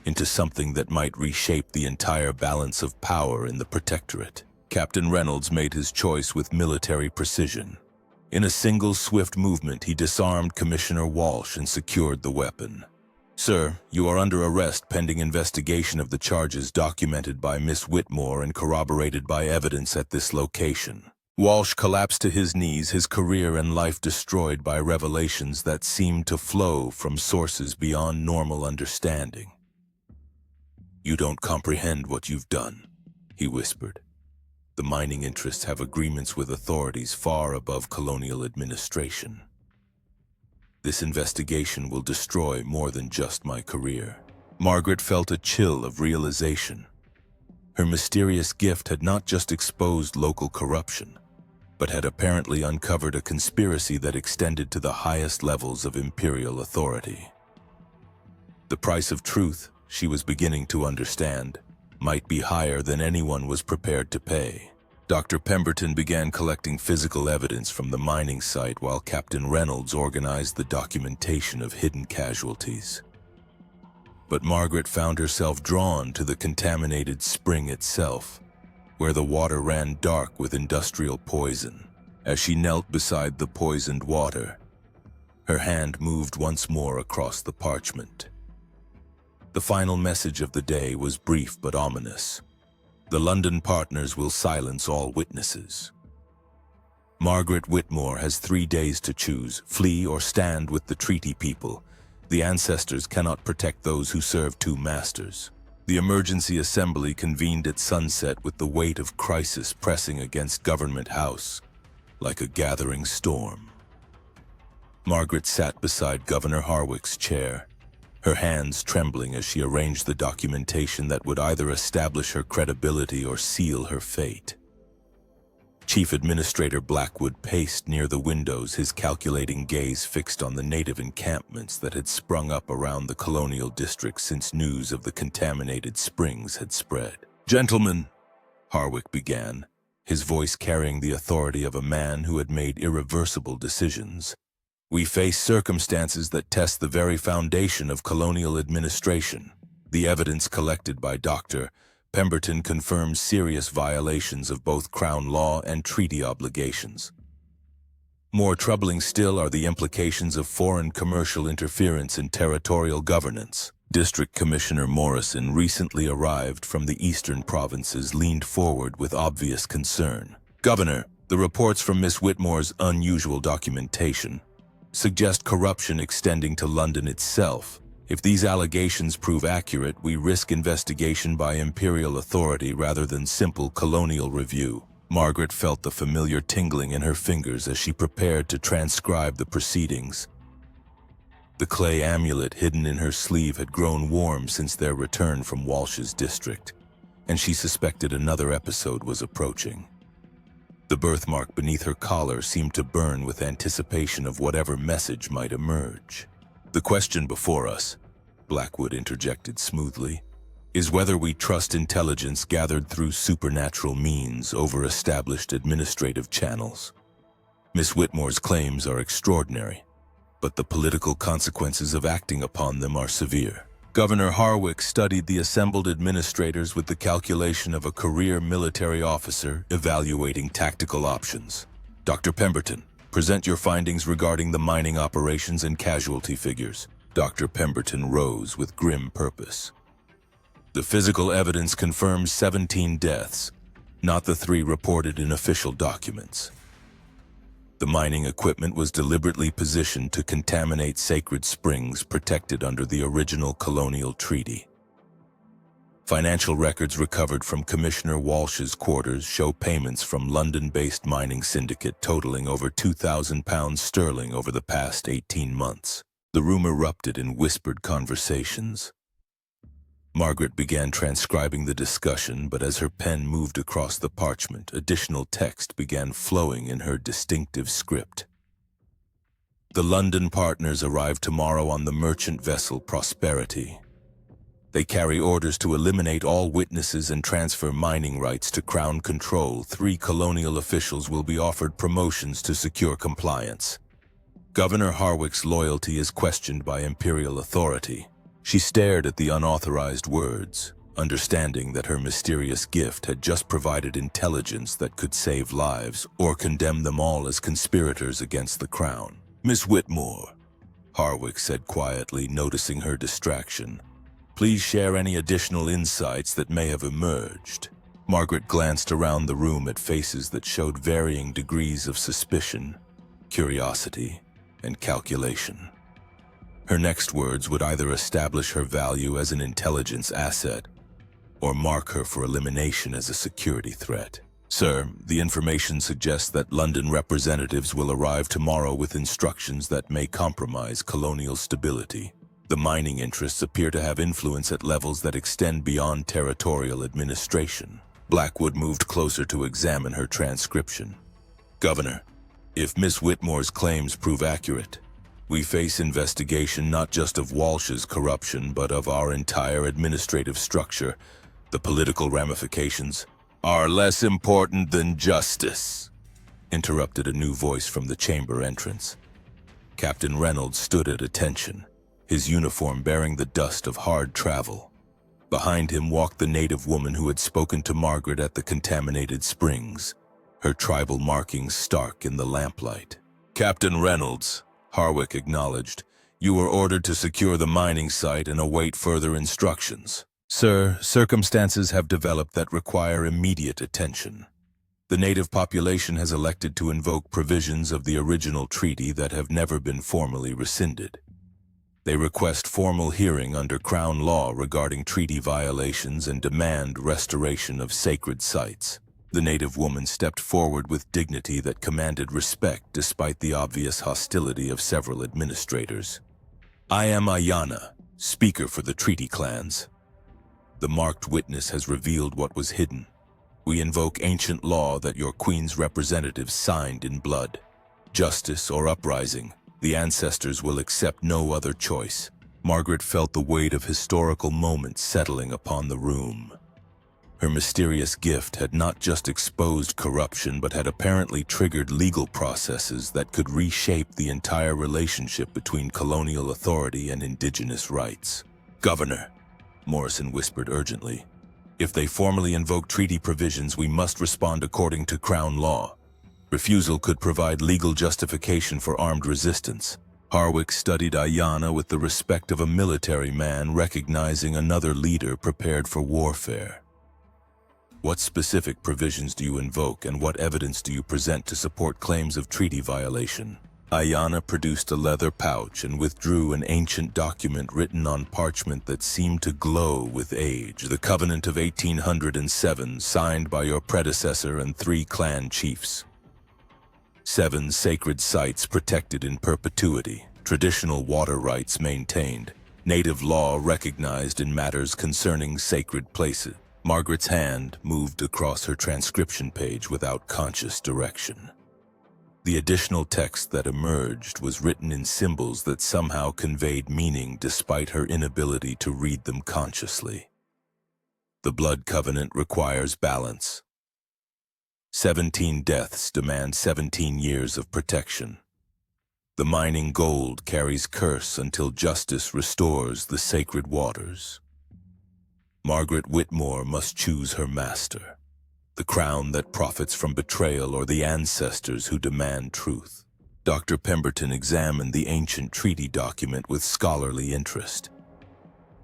into something that might reshape the entire balance of power in the Protectorate. Captain Reynolds made his choice with military precision. In a single swift movement, he disarmed Commissioner Walsh and secured the weapon. "Sir, you are under arrest pending investigation of the charges documented by Miss Whitmore and corroborated by evidence at this location." Walsh collapsed to his knees, his career and life destroyed by revelations that seemed to flow from sources beyond normal understanding. "You don't comprehend what you've done," he whispered. "The mining interests have agreements with authorities far above colonial administration. This investigation will destroy more than just my career." Margaret felt a chill of realization. Her mysterious gift had not just exposed local corruption, but had apparently uncovered a conspiracy that extended to the highest levels of Imperial authority. The price of truth, she was beginning to understand, might be higher than anyone was prepared to pay. Dr. Pemberton began collecting physical evidence from the mining site while Captain Reynolds organized the documentation of hidden casualties. But Margaret found herself drawn to the contaminated spring itself, where the water ran dark with industrial poison. As she knelt beside the poisoned water, her hand moved once more across the parchment. The final message of the day was brief but ominous. "The London partners will silence all witnesses. Margaret Whitmore has 3 days to choose: flee or stand with the treaty people. The ancestors cannot protect those who serve 2 masters." The emergency assembly convened at sunset with the weight of crisis pressing against Government House like a gathering storm. Margaret sat beside Governor Harwick's chair, her hands trembling as she arranged the documentation that would either establish her credibility or seal her fate. Chief Administrator Blackwood paced near the windows, his calculating gaze fixed on the native encampments that had sprung up around the colonial district since news of the contaminated springs had spread. "Gentlemen," Harwick began, his voice carrying the authority of a man who had made irreversible decisions, "we face circumstances that test the very foundation of colonial administration. The evidence collected by Dr. Pemberton confirms serious violations of both Crown law and treaty obligations. More troubling still are the implications of foreign commercial interference in territorial governance." District Commissioner Morrison, recently arrived from the eastern provinces, leaned forward with obvious concern. "Governor, the reports from Miss Whitmore's unusual documentation suggest corruption extending to London itself. If these allegations prove accurate, we risk investigation by Imperial authority rather than simple colonial review." Margaret felt the familiar tingling in her fingers as she prepared to transcribe the proceedings. The clay amulet hidden in her sleeve had grown warm since their return from Walsh's district, and she suspected another episode was approaching. The birthmark beneath her collar seemed to burn with anticipation of whatever message might emerge. "The question before us," Blackwood interjected smoothly, "is whether we trust intelligence gathered through supernatural means over established administrative channels. Miss Whitmore's claims are extraordinary, but the political consequences of acting upon them are severe." Governor Harwick studied the assembled administrators with the calculation of a career military officer evaluating tactical options. "Dr. Pemberton, present your findings regarding the mining operations and casualty figures." Dr. Pemberton rose with grim purpose. The physical evidence confirms 17 deaths, not the 3 reported in official documents. The mining equipment was deliberately positioned to contaminate sacred springs protected under the original colonial treaty. Financial records recovered from Commissioner Walsh's quarters show payments from London-based mining syndicate totaling over £2,000 sterling over the past 18 months. The room erupted in whispered conversations. Margaret began transcribing the discussion, but as her pen moved across the parchment, additional text began flowing in her distinctive script. The London partners arrive tomorrow on the merchant vessel Prosperity. They carry orders to eliminate all witnesses and transfer mining rights to Crown control. 3 colonial officials will be offered promotions to secure compliance. Governor Harwick's loyalty is questioned by Imperial authority. She stared at the unauthorized words, understanding that her mysterious gift had just provided intelligence that could save lives or condemn them all as conspirators against the Crown. "Miss Whitmore," Harwick said quietly, noticing her distraction, "please share any additional insights that may have emerged." Margaret glanced around the room at faces that showed varying degrees of suspicion, curiosity, and calculation. Her next words would either establish her value as an intelligence asset or mark her for elimination as a security threat. "Sir, the information suggests that London representatives will arrive tomorrow with instructions that may compromise colonial stability. The mining interests appear to have influence at levels that extend beyond territorial administration." Blackwood moved closer to examine her transcription. "Governor, if Miss Whitmore's claims prove accurate, we face investigation not just of Walsh's corruption, but of our entire administrative structure. The political ramifications are less important than justice," interrupted a new voice from the chamber entrance. Captain Reynolds stood at attention, his uniform bearing the dust of hard travel. Behind him walked the native woman who had spoken to Margaret at the contaminated springs, her tribal markings stark in the lamplight. "Captain Reynolds," Harwick acknowledged, "you were ordered to secure the mining site and await further instructions." "Sir, circumstances have developed that require immediate attention. The native population has elected to invoke provisions of the original treaty that have never been formally rescinded. They request formal hearing under Crown law regarding treaty violations and demand restoration of sacred sites." The native woman stepped forward with dignity that commanded respect despite the obvious hostility of several administrators. "I am Ayana, speaker for the treaty clans. The marked witness has revealed what was hidden. We invoke ancient law that your queen's representatives signed in blood. Justice or uprising, the ancestors will accept no other choice." Margaret felt the weight of historical moments settling upon the room. Her mysterious gift had not just exposed corruption, but had apparently triggered legal processes that could reshape the entire relationship between colonial authority and indigenous rights. "Governor," Morrison whispered urgently, "if they formally invoke treaty provisions, we must respond according to Crown law. Refusal could provide legal justification for armed resistance." Harwick studied Ayana with the respect of a military man recognizing another leader prepared for warfare. "What specific provisions do you invoke, and what evidence do you present to support claims of treaty violation?" Ayana produced a leather pouch and withdrew an ancient document written on parchment that seemed to glow with age. "The Covenant of 1807, signed by your predecessor and 3 clan chiefs. 7 sacred sites protected in perpetuity, traditional water rights maintained, native law recognized in matters concerning sacred places." Margaret's hand moved across her transcription page without conscious direction. The additional text that emerged was written in symbols that somehow conveyed meaning despite her inability to read them consciously. "The blood covenant requires balance. 17 deaths demand 17 years of protection. The mining gold carries curse until justice restores the sacred waters. Margaret Whitmore must choose her master, the crown that profits from betrayal or the ancestors who demand truth." Dr. Pemberton examined the ancient treaty document with scholarly interest.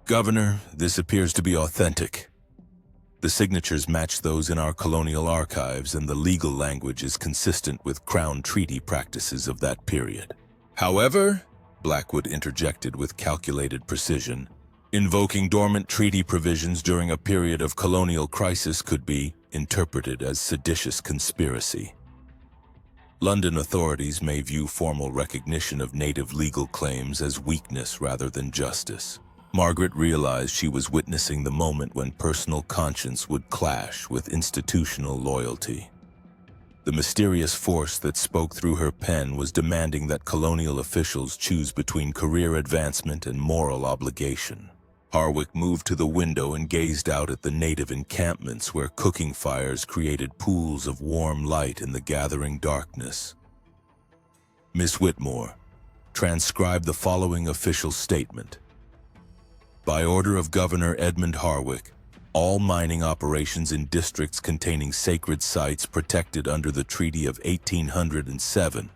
Governor, this appears to be authentic. The signatures match those in our colonial archives, and the legal language is consistent with Crown treaty practices of that period. However, Blackwood interjected with calculated precision, invoking dormant treaty provisions during a period of colonial crisis could be interpreted as seditious conspiracy. London authorities may view formal recognition of native legal claims as weakness rather than justice. Margaret realized she was witnessing the moment when personal conscience would clash with institutional loyalty. The mysterious force that spoke through her pen was demanding that colonial officials choose between career advancement and moral obligation. Harwick moved to the window and gazed out at the native encampments where cooking fires created pools of warm light in the gathering darkness. Miss Whitmore, transcribe the following official statement. By order of Governor Edmund Harwick, all mining operations in districts containing sacred sites protected under the Treaty of 1807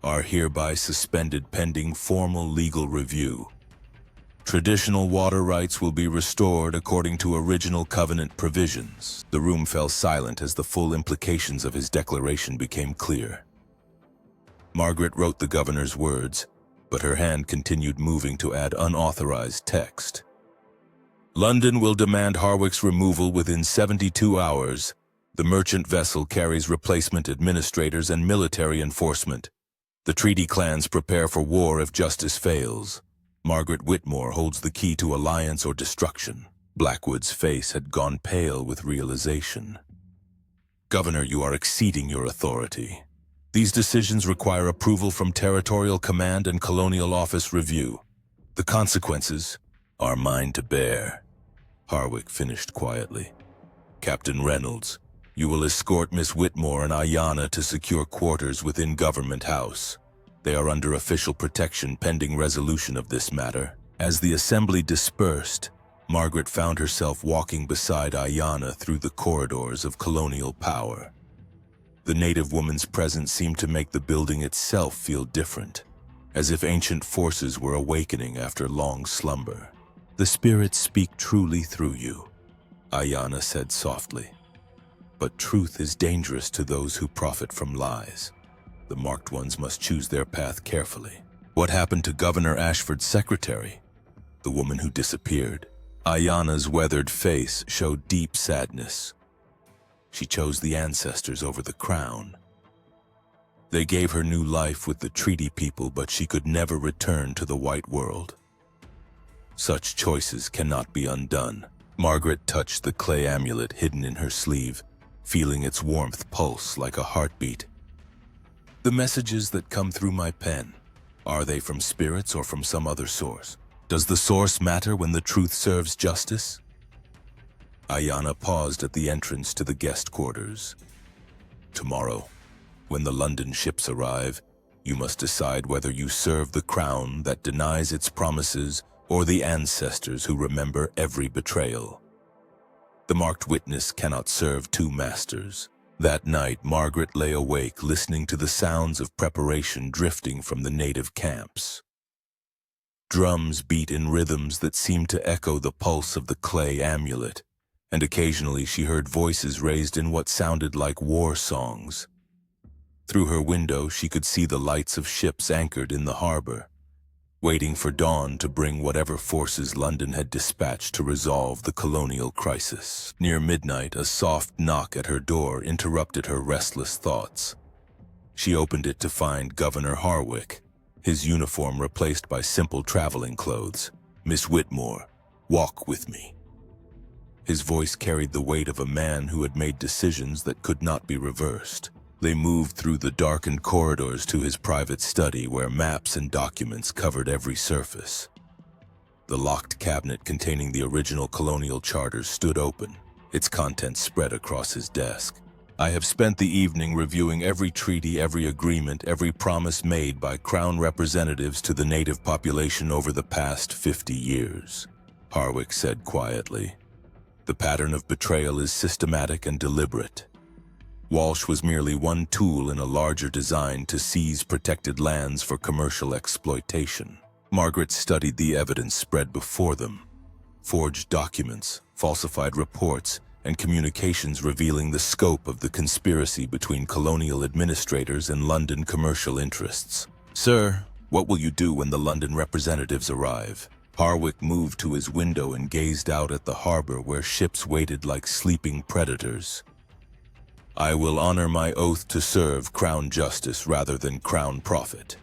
are hereby suspended pending formal legal review. Traditional water rights will be restored according to original covenant provisions. The room fell silent as the full implications of his declaration became clear. Margaret wrote the governor's words, but her hand continued moving to add unauthorized text. London will demand Harwick's removal within 72 hours. The merchant vessel carries replacement administrators and military enforcement. The treaty clans prepare for war if justice fails. Margaret Whitmore holds the key to alliance or destruction. Blackwood's face had gone pale with realization. Governor, you are exceeding your authority. These decisions require approval from Territorial Command and Colonial Office Review. The consequences are mine to bear. Harwick finished quietly. Captain Reynolds, you will escort Miss Whitmore and Ayanna to secure quarters within Government House. They are under official protection pending resolution of this matter. As the assembly dispersed, Margaret found herself walking beside Ayanna through the corridors of colonial power. The native woman's presence seemed to make the building itself feel different, as if ancient forces were awakening after long slumber. The spirits speak truly through you, Ayanna said softly. But truth is dangerous to those who profit from lies. The marked ones must choose their path carefully. What happened to Governor Ashford's secretary? The woman who disappeared. Ayanna's weathered face showed deep sadness. She chose the ancestors over the crown. They gave her new life with the treaty people, but she could never return to the white world. Such choices cannot be undone. Margaret touched the clay amulet hidden in her sleeve, feeling its warmth pulse like a heartbeat. The messages that come through my pen, are they from spirits or from some other source? Does the source matter when the truth serves justice? Ayanna paused at the entrance to the guest quarters. Tomorrow, when the London ships arrive, you must decide whether you serve the crown that denies its promises or the ancestors who remember every betrayal. The marked witness cannot serve two masters. That night, Margaret lay awake, listening to the sounds of preparation drifting from the native camps. Drums beat in rhythms that seemed to echo the pulse of the clay amulet, and occasionally she heard voices raised in what sounded like war songs. Through her window, she could see the lights of ships anchored in the harbor, waiting for dawn to bring whatever forces London had dispatched to resolve the colonial crisis. Near midnight, a soft knock at her door interrupted her restless thoughts. She opened it to find Governor Harwick, his uniform replaced by simple traveling clothes. "Miss Whitmore, walk with me." His voice carried the weight of a man who had made decisions that could not be reversed. They moved through the darkened corridors to his private study, where maps and documents covered every surface. The locked cabinet containing the original colonial charters stood open, its contents spread across his desk. "I have spent the evening reviewing every treaty, every agreement, every promise made by Crown representatives to the native population over the past 50 years, Harwick said quietly. "The pattern of betrayal is systematic and deliberate. Walsh was merely one tool in a larger design to seize protected lands for commercial exploitation." Margaret studied the evidence spread before them. forged documents, falsified reports, and communications revealing the scope of the conspiracy between colonial administrators and London commercial interests. "Sir, what will you do when the London representatives arrive?" Harwick moved to his window and gazed out at the harbor where ships waited like sleeping predators. "I will honor my oath to serve Crown justice rather than Crown profit.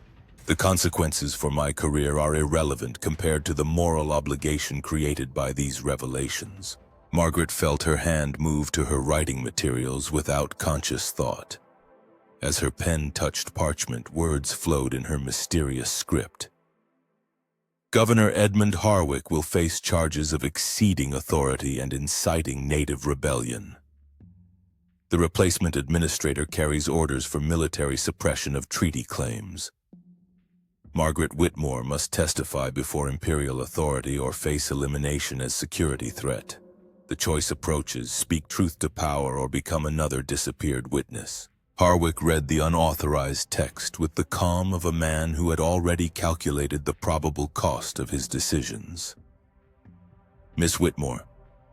The consequences for my career are irrelevant compared to the moral obligation created by these revelations." Margaret felt her hand move to her writing materials without conscious thought. As her pen touched parchment, words flowed in her mysterious script. "Governor Edmund Harwick will face charges of exceeding authority and inciting native rebellion. The replacement administrator carries orders for military suppression of treaty claims. Margaret Whitmore must testify before Imperial authority or face elimination as security threat. The choice approaches: speak truth to power or become another disappeared witness." Harwick read the unauthorized text with the calm of a man who had already calculated the probable cost of his decisions. "Miss Whitmore,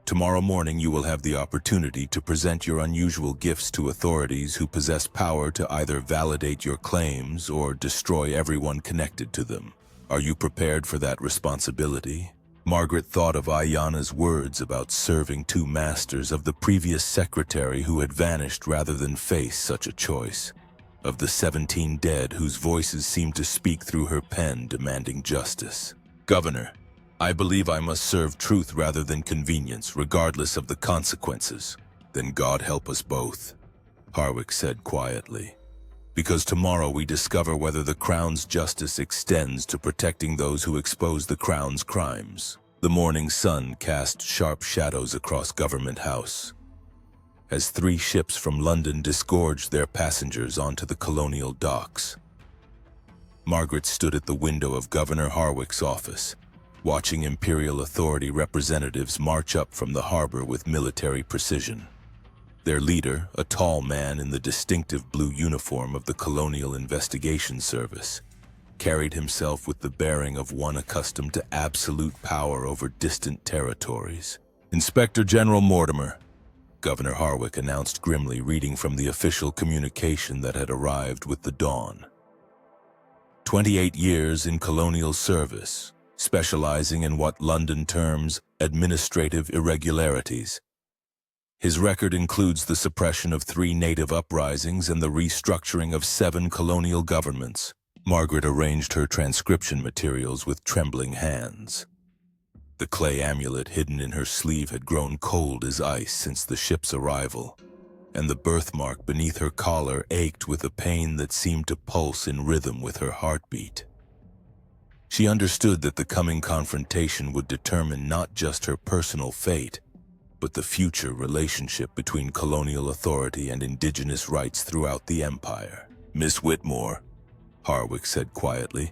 tomorrow morning you will have the opportunity to present your unusual gifts to authorities who possess power to either validate your claims or destroy everyone connected to them. Are you prepared for that responsibility?" Margaret thought of Ayanna's words about serving two masters, of the previous secretary who had vanished rather than face such a choice, of the 17 dead whose voices seemed to speak through her pen demanding justice. "Governor, I believe I must serve truth rather than convenience, regardless of the consequences." "Then God help us both," Harwick said quietly. "Because tomorrow we discover whether the Crown's justice extends to protecting those who expose the Crown's crimes." The morning sun cast sharp shadows across Government House, as 3 ships from London disgorged their passengers onto the colonial docks. Margaret stood at the window of Governor Harwick's office, watching Imperial authority representatives march up from the harbor with military precision. Their leader, a tall man in the distinctive blue uniform of the Colonial Investigation Service, carried himself with the bearing of one accustomed to absolute power over distant territories. "Inspector General Mortimer," Governor Harwick announced grimly, reading from the official communication that had arrived with the dawn. 28 years in colonial service, specializing in what London terms administrative irregularities. His record includes the suppression of 3 native uprisings and the restructuring of 7 colonial governments. Margaret arranged her transcription materials with trembling hands. The clay amulet hidden in her sleeve had grown cold as ice since the ship's arrival, and the birthmark beneath her collar ached with a pain that seemed to pulse in rhythm with her heartbeat. She understood that the coming confrontation would determine not just her personal fate, but the future relationship between colonial authority and indigenous rights throughout the empire. "Miss Whitmore," Harwick said quietly,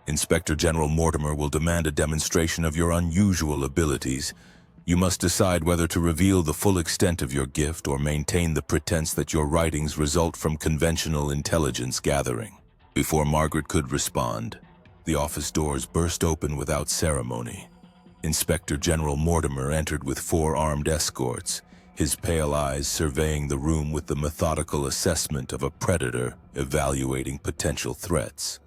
"Inspector General Mortimer will demand a demonstration of your unusual abilities. You must decide whether to reveal the full extent of your gift or maintain the pretense that your writings result from conventional intelligence gathering." Before Margaret could respond, the office doors burst open without ceremony. Inspector General Mortimer entered with 4 armed escorts, his pale eyes surveying the room with the methodical assessment of a predator evaluating potential threats.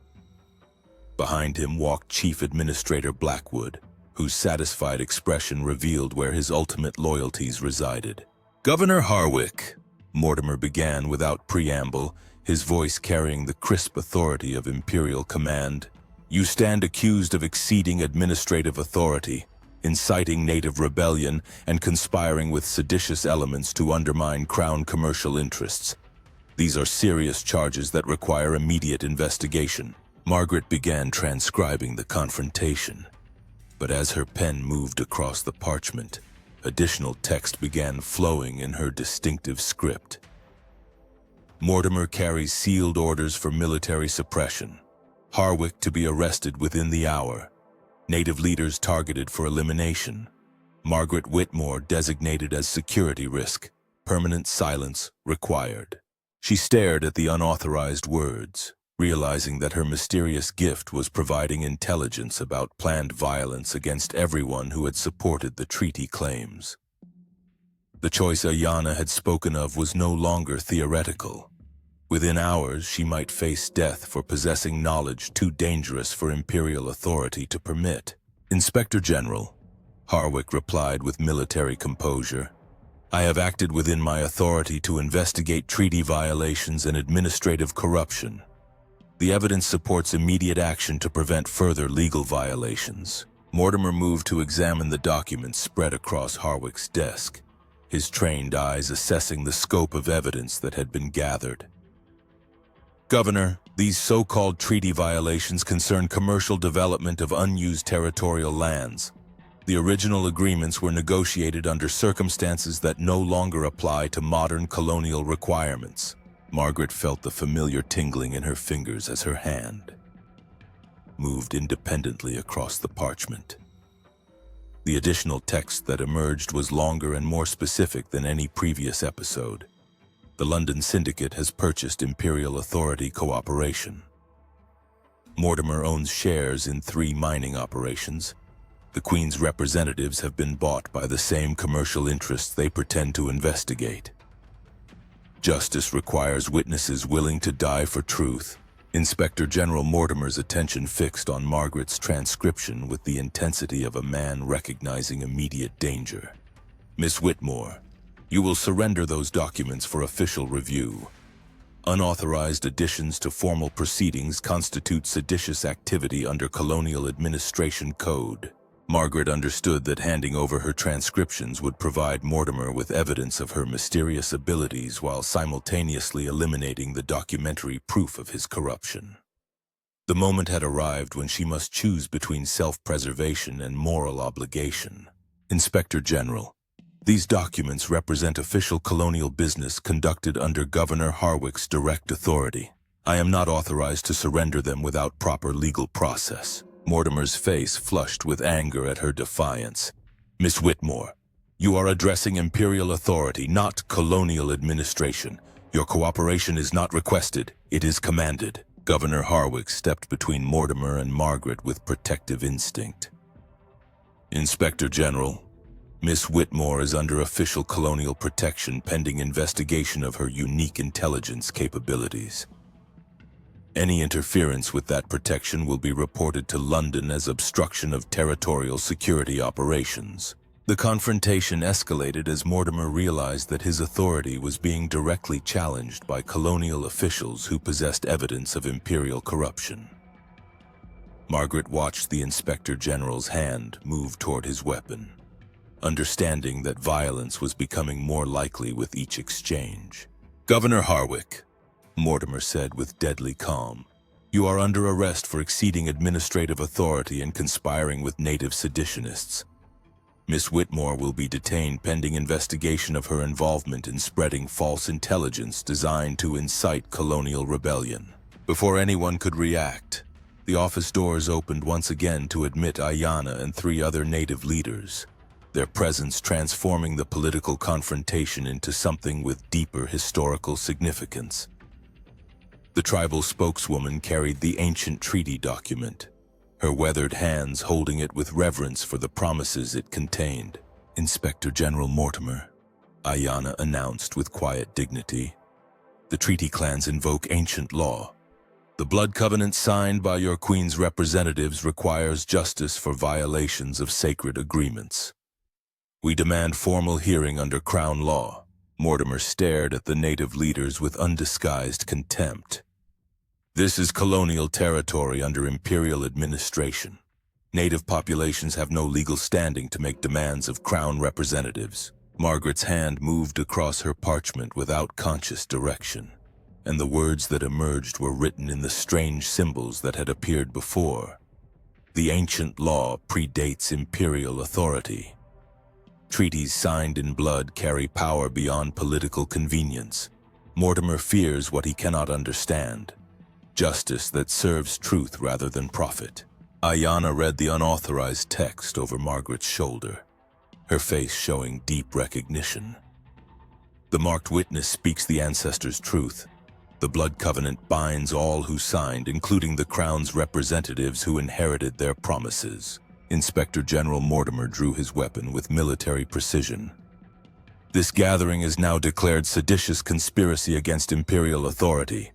Behind him walked Chief Administrator Blackwood, whose satisfied expression revealed where his ultimate loyalties resided. "Governor Harwick," Mortimer began without preamble, his voice carrying the crisp authority of Imperial command, "you stand accused of exceeding administrative authority, inciting native rebellion, and conspiring with seditious elements to undermine Crown commercial interests. These are serious charges that require immediate investigation." Margaret began transcribing the confrontation, but as her pen moved across the parchment, additional text began flowing in her distinctive script. "Mortimer carries sealed orders for military suppression. Harwick to be arrested within the hour. Native leaders targeted for elimination. Margaret Whitmore designated as security risk. Permanent silence required." She stared at the unauthorized words, realizing that her mysterious gift was providing intelligence about planned violence against everyone who had supported the treaty claims. The choice Ayanna had spoken of was no longer theoretical. Within hours, she might face death for possessing knowledge too dangerous for Imperial authority to permit. "Inspector General," Harwick replied with military composure, "I have acted within my authority to investigate treaty violations and administrative corruption. The evidence supports immediate action to prevent further legal violations." Mortimer moved to examine the documents spread across Harwick's desk, his trained eyes assessing the scope of evidence that had been gathered. "Governor, these so-called treaty violations concern commercial development of unused territorial lands. The original agreements were negotiated under circumstances that no longer apply to modern colonial requirements." Margaret felt the familiar tingling in her fingers as her hand moved independently across the parchment. The additional text that emerged was longer and more specific than any previous episode. The London Syndicate has purchased Imperial Authority cooperation. Mortimer owns shares in 3 mining operations. The Queen's representatives have been bought by the same commercial interests they pretend to investigate. Justice requires witnesses willing to die for truth. Inspector General Mortimer's attention fixed on Margaret's transcription with the intensity of a man recognizing immediate danger. "Miss Whitmore, you will surrender those documents for official review. Unauthorized additions to formal proceedings constitute seditious activity under Colonial Administration Code." Margaret understood that handing over her transcriptions would provide Mortimer with evidence of her mysterious abilities while simultaneously eliminating the documentary proof of his corruption. The moment had arrived when she must choose between self-preservation and moral obligation. "Inspector General, these documents represent official colonial business conducted under Governor Harwick's direct authority. I am not authorized to surrender them without proper legal process." Mortimer's face flushed with anger at her defiance. "Miss Whitmore, you are addressing Imperial authority, not colonial administration. Your cooperation is not requested, it is commanded." Governor Harwick stepped between Mortimer and Margaret with protective instinct. "Inspector General, Miss Whitmore is under official colonial protection pending investigation of her unique intelligence capabilities. Any interference with that protection will be reported to London as obstruction of territorial security operations." The confrontation escalated as Mortimer realized that his authority was being directly challenged by colonial officials who possessed evidence of Imperial corruption. Margaret watched the Inspector General's hand move toward his weapon, understanding that violence was becoming more likely with each exchange. "Governor Harwick," Mortimer said with deadly calm, "you are under arrest for exceeding administrative authority and conspiring with native seditionists. Miss Whitmore will be detained pending investigation of her involvement in spreading false intelligence designed to incite colonial rebellion." Before anyone could react, the office doors opened once again to admit Ayanna and 3 other native leaders, their presence transforming the political confrontation into something with deeper historical significance. The tribal spokeswoman carried the ancient treaty document, her weathered hands holding it with reverence for the promises it contained. "Inspector General Mortimer," Ayanna announced with quiet dignity, "the treaty clans invoke ancient law. The blood covenant signed by your Queen's representatives requires justice for violations of sacred agreements. We demand formal hearing under Crown law." Mortimer stared at the native leaders with undisguised contempt. "This is colonial territory under Imperial administration. Native populations have no legal standing to make demands of Crown representatives." Margaret's hand moved across her parchment without conscious direction, and the words that emerged were written in the strange symbols that had appeared before. "The ancient law predates Imperial authority. Treaties signed in blood carry power beyond political convenience. Mortimer fears what he cannot understand. Justice that serves truth rather than profit." Ayanna read the unauthorized text over Margaret's shoulder, her face showing deep recognition. "The marked witness speaks the ancestors' truth. The blood covenant binds all who signed, including the Crown's representatives who inherited their promises. Inspector General Mortimer drew his weapon with military precision. This gathering is now declared seditious conspiracy against Imperial authority.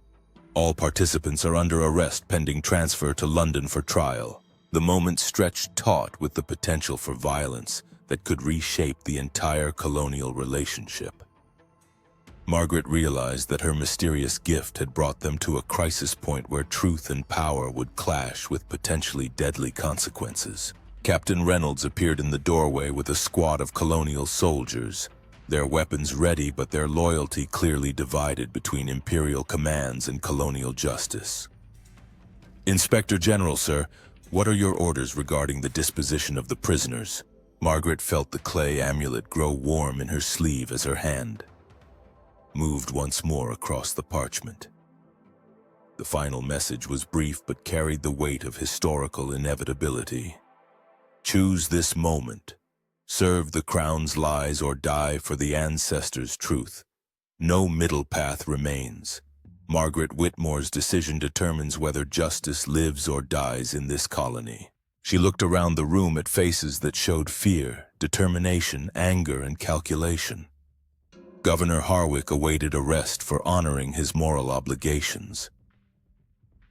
All participants are under arrest pending transfer to London for trial. The moment stretched taut with the potential for violence that could reshape the entire colonial relationship. Margaret realized that her mysterious gift had brought them to a crisis point where truth and power would clash with potentially deadly consequences. Captain Reynolds appeared in the doorway with a squad of colonial soldiers, their weapons ready but their loyalty clearly divided between Imperial commands and colonial justice. "Inspector General, sir, what are your orders regarding the disposition of the prisoners?" Margaret felt the clay amulet grow warm in her sleeve as her hand moved once more across the parchment. The final message was brief but carried the weight of historical inevitability. Choose this moment. Serve the Crown's lies or die for the ancestors' truth. No middle path remains. Margaret Whitmore's decision determines whether justice lives or dies in this colony. She looked around the room at faces that showed fear, determination, anger, and calculation. Governor Harwick awaited arrest for honoring his moral obligations.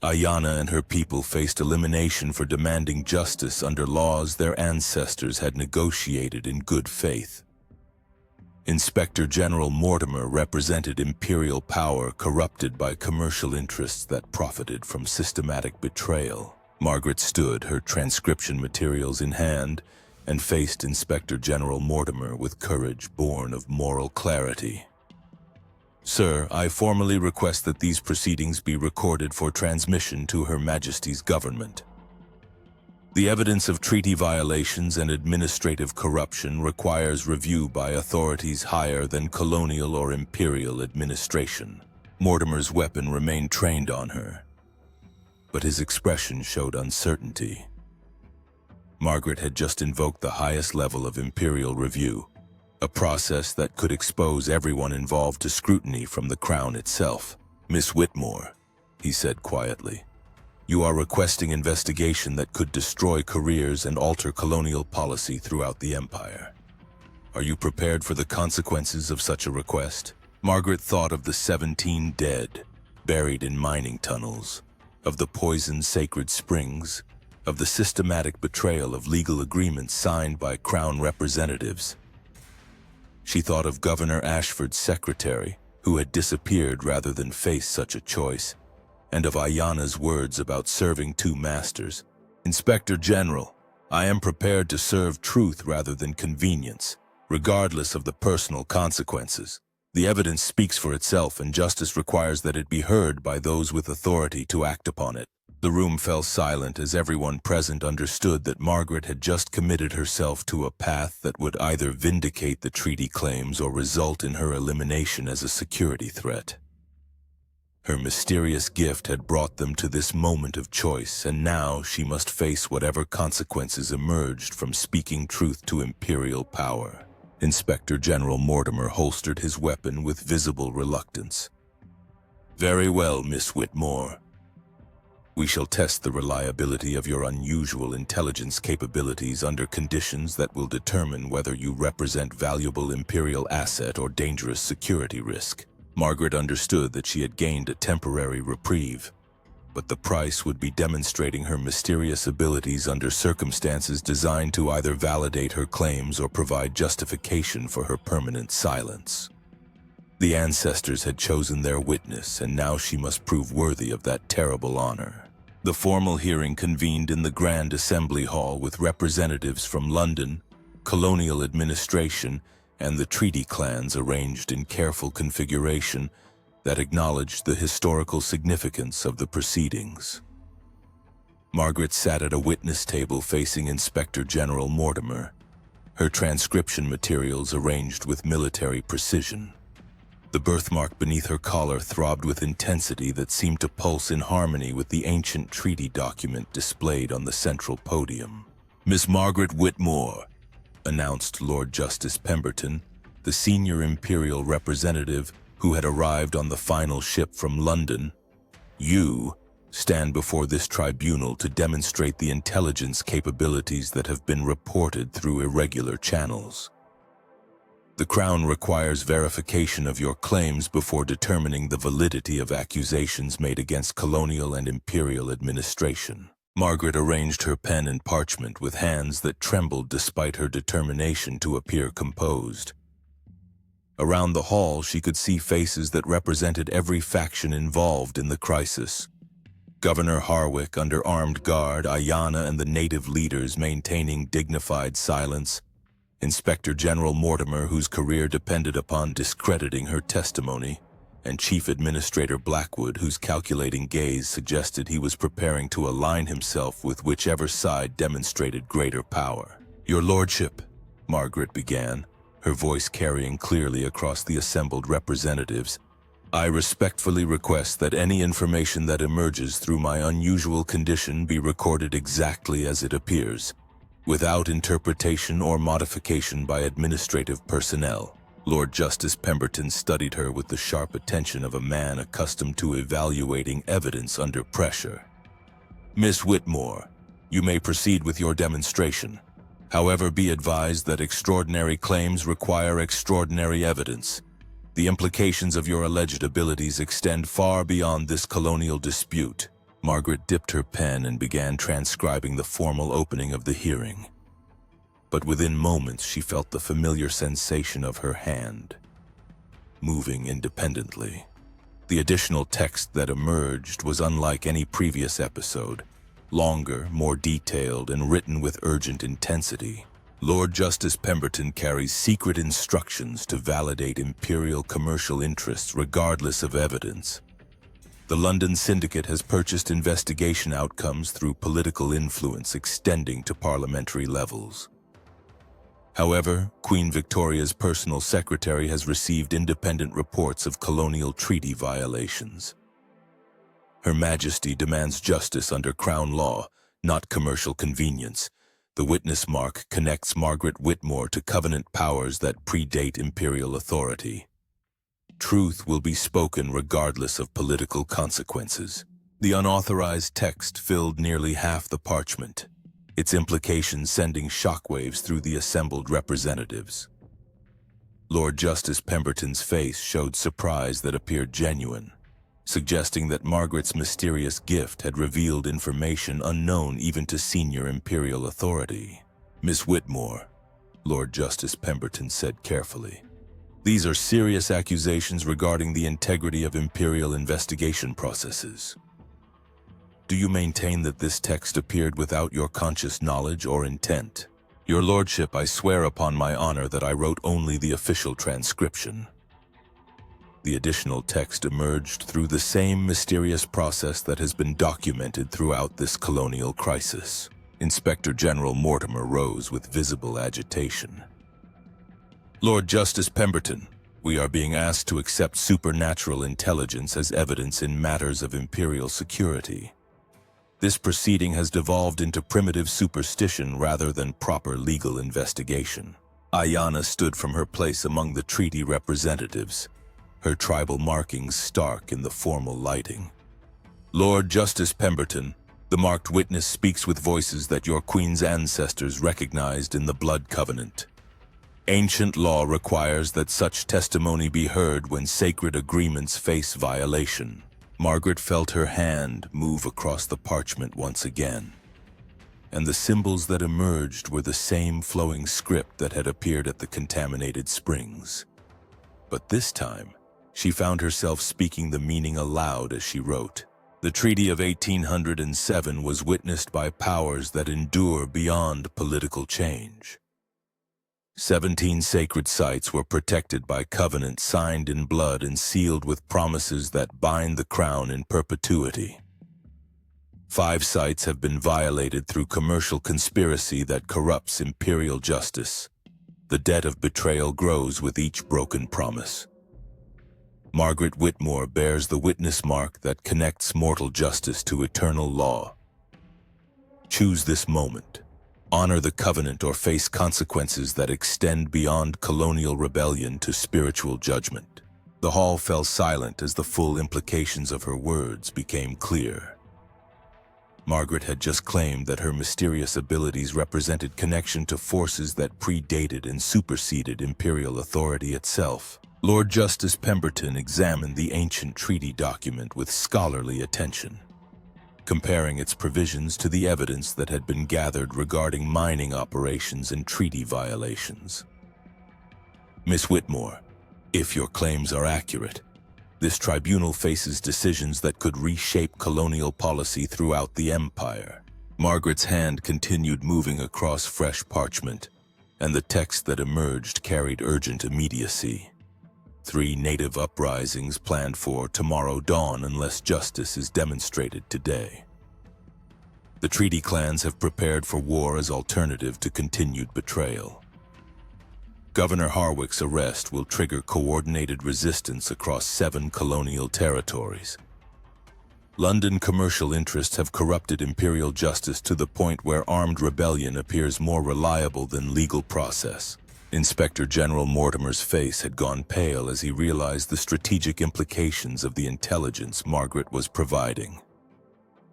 Ayanna and her people faced elimination for demanding justice under laws their ancestors had negotiated in good faith. Inspector General Mortimer represented Imperial power corrupted by commercial interests that profited from systematic betrayal. Margaret stood, her transcription materials in hand, and faced Inspector General Mortimer with courage born of moral clarity. "Sir, I formally request that these proceedings be recorded for transmission to Her Majesty's government. The evidence of treaty violations and administrative corruption requires review by authorities higher than colonial or imperial administration." Mortimer's weapon remained trained on her, but his expression showed uncertainty. Margaret had just invoked the highest level of Imperial review, a process that could expose everyone involved to scrutiny from the Crown itself. "Miss Whitmore," he said quietly, "you are requesting investigation that could destroy careers and alter colonial policy throughout the Empire. Are you prepared for the consequences of such a request?" Margaret thought of the 17 dead, buried in mining tunnels, of the poisoned sacred springs, of the systematic betrayal of legal agreements signed by Crown representatives. She thought of Governor Ashford's secretary, who had disappeared rather than face such a choice, and of Ayanna's words about serving two masters. "Inspector General, I am prepared to serve truth rather than convenience, regardless of the personal consequences. The evidence speaks for itself, and justice requires that it be heard by those with authority to act upon it." The room fell silent as everyone present understood that Margaret had just committed herself to a path that would either vindicate the treaty claims or result in her elimination as a security threat. Her mysterious gift had brought them to this moment of choice, and now she must face whatever consequences emerged from speaking truth to Imperial power. Inspector General Mortimer holstered his weapon with visible reluctance. "Very well, Miss Whitmore. We shall test the reliability of your unusual intelligence capabilities under conditions that will determine whether you represent valuable Imperial asset or dangerous security risk." Margaret understood that she had gained a temporary reprieve, but the price would be demonstrating her mysterious abilities under circumstances designed to either validate her claims or provide justification for her permanent silence. The ancestors had chosen their witness, and now she must prove worthy of that terrible honor. The formal hearing convened in the Grand Assembly Hall with representatives from London, colonial administration, and the treaty clans arranged in careful configuration that acknowledged the historical significance of the proceedings. Margaret sat at a witness table facing Inspector General Mortimer, her transcription materials arranged with military precision. The birthmark beneath her collar throbbed with intensity that seemed to pulse in harmony with the ancient treaty document displayed on the central podium. "Miss Margaret Whitmore," announced Lord Justice Pemberton, the senior Imperial representative who had arrived on the final ship from London, you stand before this tribunal to demonstrate the intelligence capabilities that have been reported through irregular channels. The Crown requires verification of your claims before determining the validity of accusations made against colonial and imperial administration. Margaret arranged her pen and parchment with hands that trembled despite her determination to appear composed. Around the hall, she could see faces that represented every faction involved in the crisis. Governor Harwick under armed guard, Ayanna and the native leaders maintaining dignified silence, Inspector General Mortimer, whose career depended upon discrediting her testimony, and Chief Administrator Blackwood, whose calculating gaze suggested he was preparing to align himself with whichever side demonstrated greater power. "Your Lordship," Margaret began, her voice carrying clearly across the assembled representatives, "I respectfully request that any information that emerges through my unusual condition be recorded exactly as it appears, without interpretation or modification by administrative personnel." Lord Justice Pemberton studied her with the sharp attention of a man accustomed to evaluating evidence under pressure. "Miss Whitmore, you may proceed with your demonstration. However, be advised that extraordinary claims require extraordinary evidence. The implications of your alleged abilities extend far beyond this colonial dispute." Margaret dipped her pen and began transcribing the formal opening of the hearing. But within moments she felt the familiar sensation of her hand, moving independently. The additional text that emerged was unlike any previous episode, longer, more detailed, and written with urgent intensity. "Lord Justice Pemberton carries secret instructions to validate Imperial commercial interests regardless of evidence. The London Syndicate has purchased investigation outcomes through political influence extending to parliamentary levels. However, Queen Victoria's personal secretary has received independent reports of colonial treaty violations. Her Majesty demands justice under Crown law, not commercial convenience. The witness mark connects Margaret Whitmore to covenant powers that predate Imperial authority. Truth will be spoken regardless of political consequences." The unauthorized text filled nearly half the parchment, its implications sending shockwaves through the assembled representatives. Lord Justice Pemberton's face showed surprise that appeared genuine, suggesting that Margaret's mysterious gift had revealed information unknown even to senior Imperial authority. "Miss Whitmore," Lord Justice Pemberton said carefully, "these are serious accusations regarding the integrity of Imperial investigation processes. Do you maintain that this text appeared without your conscious knowledge or intent?" "Your Lordship, I swear upon my honor that I wrote only the official transcription." The additional text emerged through the same mysterious process that has been documented throughout this colonial crisis. Inspector General Mortimer rose with visible agitation. "Lord Justice Pemberton, we are being asked to accept supernatural intelligence as evidence in matters of Imperial security. This proceeding has devolved into primitive superstition rather than proper legal investigation." Ayanna stood from her place among the treaty representatives, her tribal markings stark in the formal lighting. "Lord Justice Pemberton, the marked witness speaks with voices that your Queen's ancestors recognized in the Blood Covenant. Ancient law requires that such testimony be heard when sacred agreements face violation." Margaret felt her hand move across the parchment once again, and the symbols that emerged were the same flowing script that had appeared at the contaminated springs. But this time, she found herself speaking the meaning aloud as she wrote. "The Treaty of 1807 was witnessed by powers that endure beyond political change. 17 sacred sites were protected by covenants signed in blood and sealed with promises that bind the Crown in perpetuity. 5 sites have been violated through commercial conspiracy that corrupts Imperial justice. The debt of betrayal grows with each broken promise. Margaret Whitmore bears the witness mark that connects mortal justice to eternal law. Choose this moment. Honor the covenant or face consequences that extend beyond colonial rebellion to spiritual judgment." The hall fell silent as the full implications of her words became clear. Margaret had just claimed that her mysterious abilities represented connection to forces that predated and superseded Imperial authority itself. Lord Justice Pemberton examined the ancient treaty document with scholarly attention, comparing its provisions to the evidence that had been gathered regarding mining operations and treaty violations. Miss Whitmore, if your claims are accurate, this tribunal faces decisions that could reshape colonial policy throughout the empire. Margaret's hand continued moving across fresh parchment, and the text that emerged carried urgent immediacy. 3 native uprisings planned for tomorrow dawn unless justice is demonstrated today. The treaty clans have prepared for war as alternative to continued betrayal. Governor Harwick's arrest will trigger coordinated resistance across 7 colonial territories. London commercial interests have corrupted imperial justice to the point where armed rebellion appears more reliable than legal process. Inspector General Mortimer's face had gone pale as he realized the strategic implications of the intelligence Margaret was providing.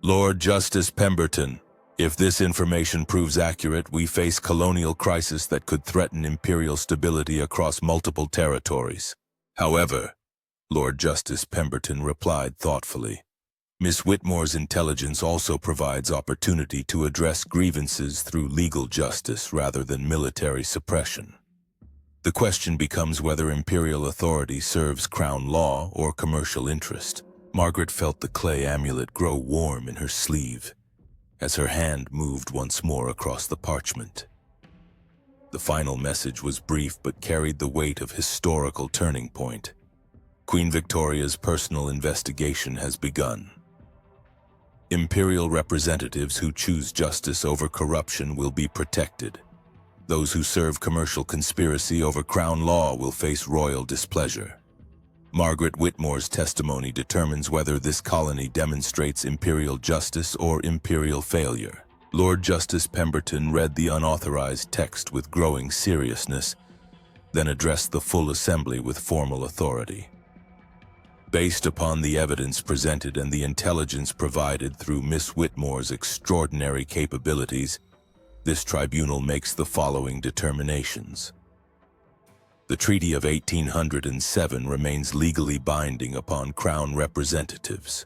Lord Justice Pemberton, if this information proves accurate, we face colonial crisis that could threaten imperial stability across multiple territories. However, Lord Justice Pemberton replied thoughtfully, Miss Whitmore's intelligence also provides opportunity to address grievances through legal justice rather than military suppression. The question becomes whether imperial authority serves crown law or commercial interest. Margaret felt the clay amulet grow warm in her sleeve as her hand moved once more across the parchment. The final message was brief but carried the weight of historical turning point. Queen Victoria's personal investigation has begun. Imperial representatives who choose justice over corruption will be protected. Those who serve commercial conspiracy over crown law will face royal displeasure. Margaret Whitmore's testimony determines whether this colony demonstrates imperial justice or imperial failure. Lord Justice Pemberton read the unauthorized text with growing seriousness, then addressed the full assembly with formal authority. Based upon the evidence presented and the intelligence provided through Miss Whitmore's extraordinary capabilities, this tribunal makes the following determinations. The Treaty of 1807 remains legally binding upon Crown representatives.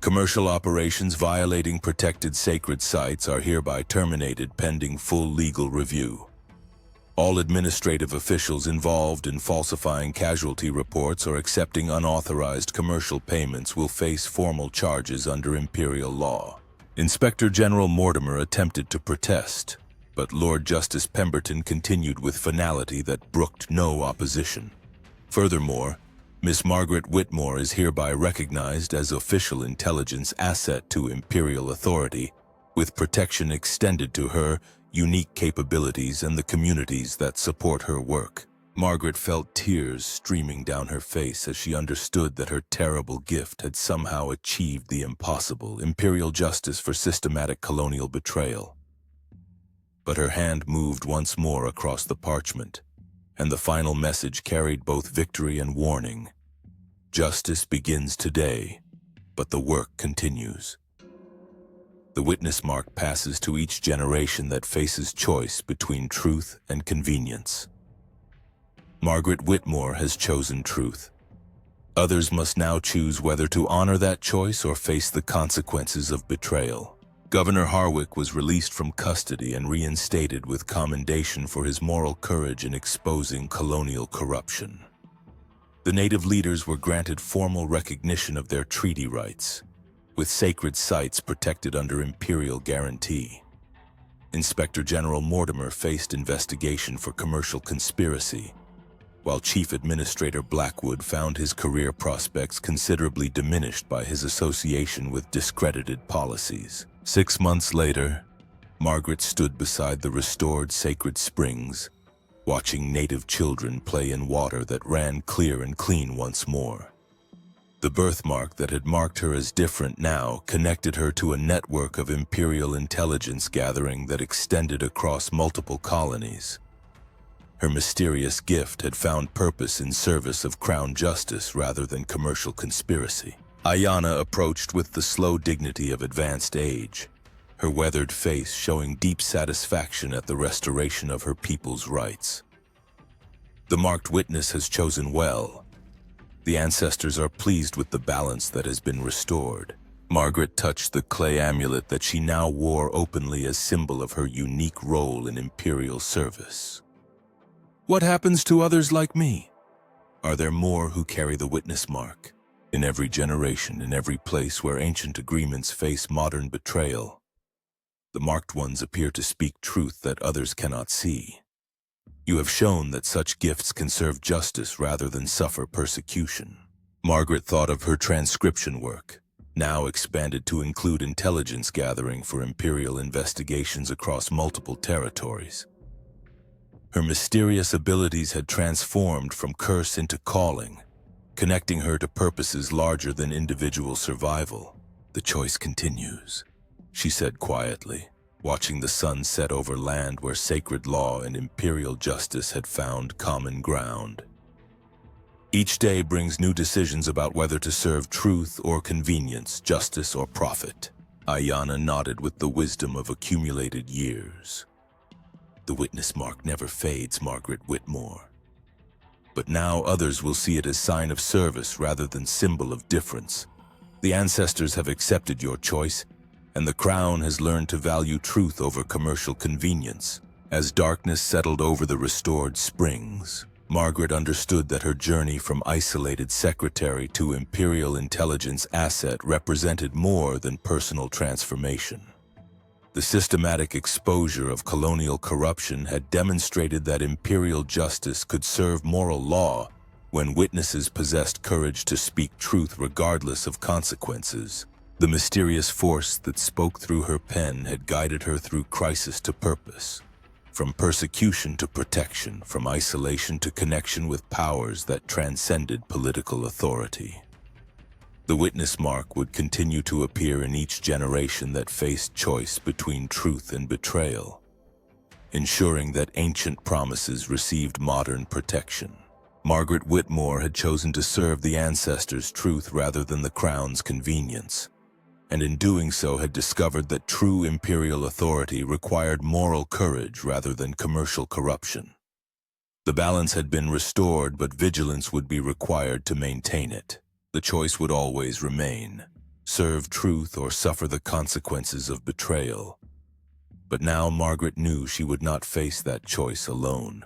Commercial operations violating protected sacred sites are hereby terminated pending full legal review. All administrative officials involved in falsifying casualty reports or accepting unauthorized commercial payments will face formal charges under imperial law. Inspector General Mortimer attempted to protest, but Lord Justice Pemberton continued with finality that brooked no opposition. Furthermore, Miss Margaret Whitmore is hereby recognized as official intelligence asset to imperial authority, with protection extended to her, unique capabilities, and the communities that support her work. Margaret felt tears streaming down her face as she understood that her terrible gift had somehow achieved the impossible, imperial justice for systematic colonial betrayal. But her hand moved once more across the parchment, and the final message carried both victory and warning. Justice begins today, but the work continues. The witness mark passes to each generation that faces choice between truth and convenience. Margaret Whitmore has chosen truth. Others must now choose whether to honor that choice or face the consequences of betrayal. Governor Harwick was released from custody and reinstated with commendation for his moral courage in exposing colonial corruption. The native leaders were granted formal recognition of their treaty rights, with sacred sites protected under imperial guarantee. Inspector General Mortimer faced investigation for commercial conspiracy, while Chief Administrator Blackwood found his career prospects considerably diminished by his association with discredited policies. 6 months later, Margaret stood beside the restored sacred springs, watching native children play in water that ran clear and clean once more. The birthmark that had marked her as different now connected her to a network of imperial intelligence gathering that extended across multiple colonies. Her mysterious gift had found purpose in service of crown justice rather than commercial conspiracy. Ayanna approached with the slow dignity of advanced age, her weathered face showing deep satisfaction at the restoration of her people's rights. The marked witness has chosen well. The ancestors are pleased with the balance that has been restored. Margaret touched the clay amulet that she now wore openly as symbol of her unique role in Imperial service. What happens to others like me? Are there more who carry the witness mark? In every generation, in every place where ancient agreements face modern betrayal, the marked ones appear to speak truth that others cannot see. You have shown that such gifts can serve justice rather than suffer persecution. Margaret thought of her transcription work, now expanded to include intelligence gathering for Imperial investigations across multiple territories. Her mysterious abilities had transformed from curse into calling, connecting her to purposes larger than individual survival. The choice continues, she said quietly, watching the sun set over land where sacred law and imperial justice had found common ground. Each day brings new decisions about whether to serve truth or convenience, justice or profit. Ayanna nodded with the wisdom of accumulated years. The witness mark never fades, Margaret Whitmore. But now others will see it as sign of service rather than symbol of difference. The ancestors have accepted your choice, and the crown has learned to value truth over commercial convenience. As darkness settled over the restored springs, Margaret understood that her journey from isolated secretary to Imperial intelligence asset represented more than personal transformation. The systematic exposure of colonial corruption had demonstrated that Imperial justice could serve moral law when witnesses possessed courage to speak truth regardless of consequences. The mysterious force that spoke through her pen had guided her through crisis to purpose, from persecution to protection, from isolation to connection with powers that transcended political authority. The witness mark would continue to appear in each generation that faced choice between truth and betrayal, ensuring that ancient promises received modern protection. Margaret Whitmore had chosen to serve the ancestors' truth rather than the crown's convenience, and in doing so had discovered that true imperial authority required moral courage rather than commercial corruption. The balance had been restored, but vigilance would be required to maintain it. The choice would always remain: serve truth or suffer the consequences of betrayal. But now Margaret knew she would not face that choice alone.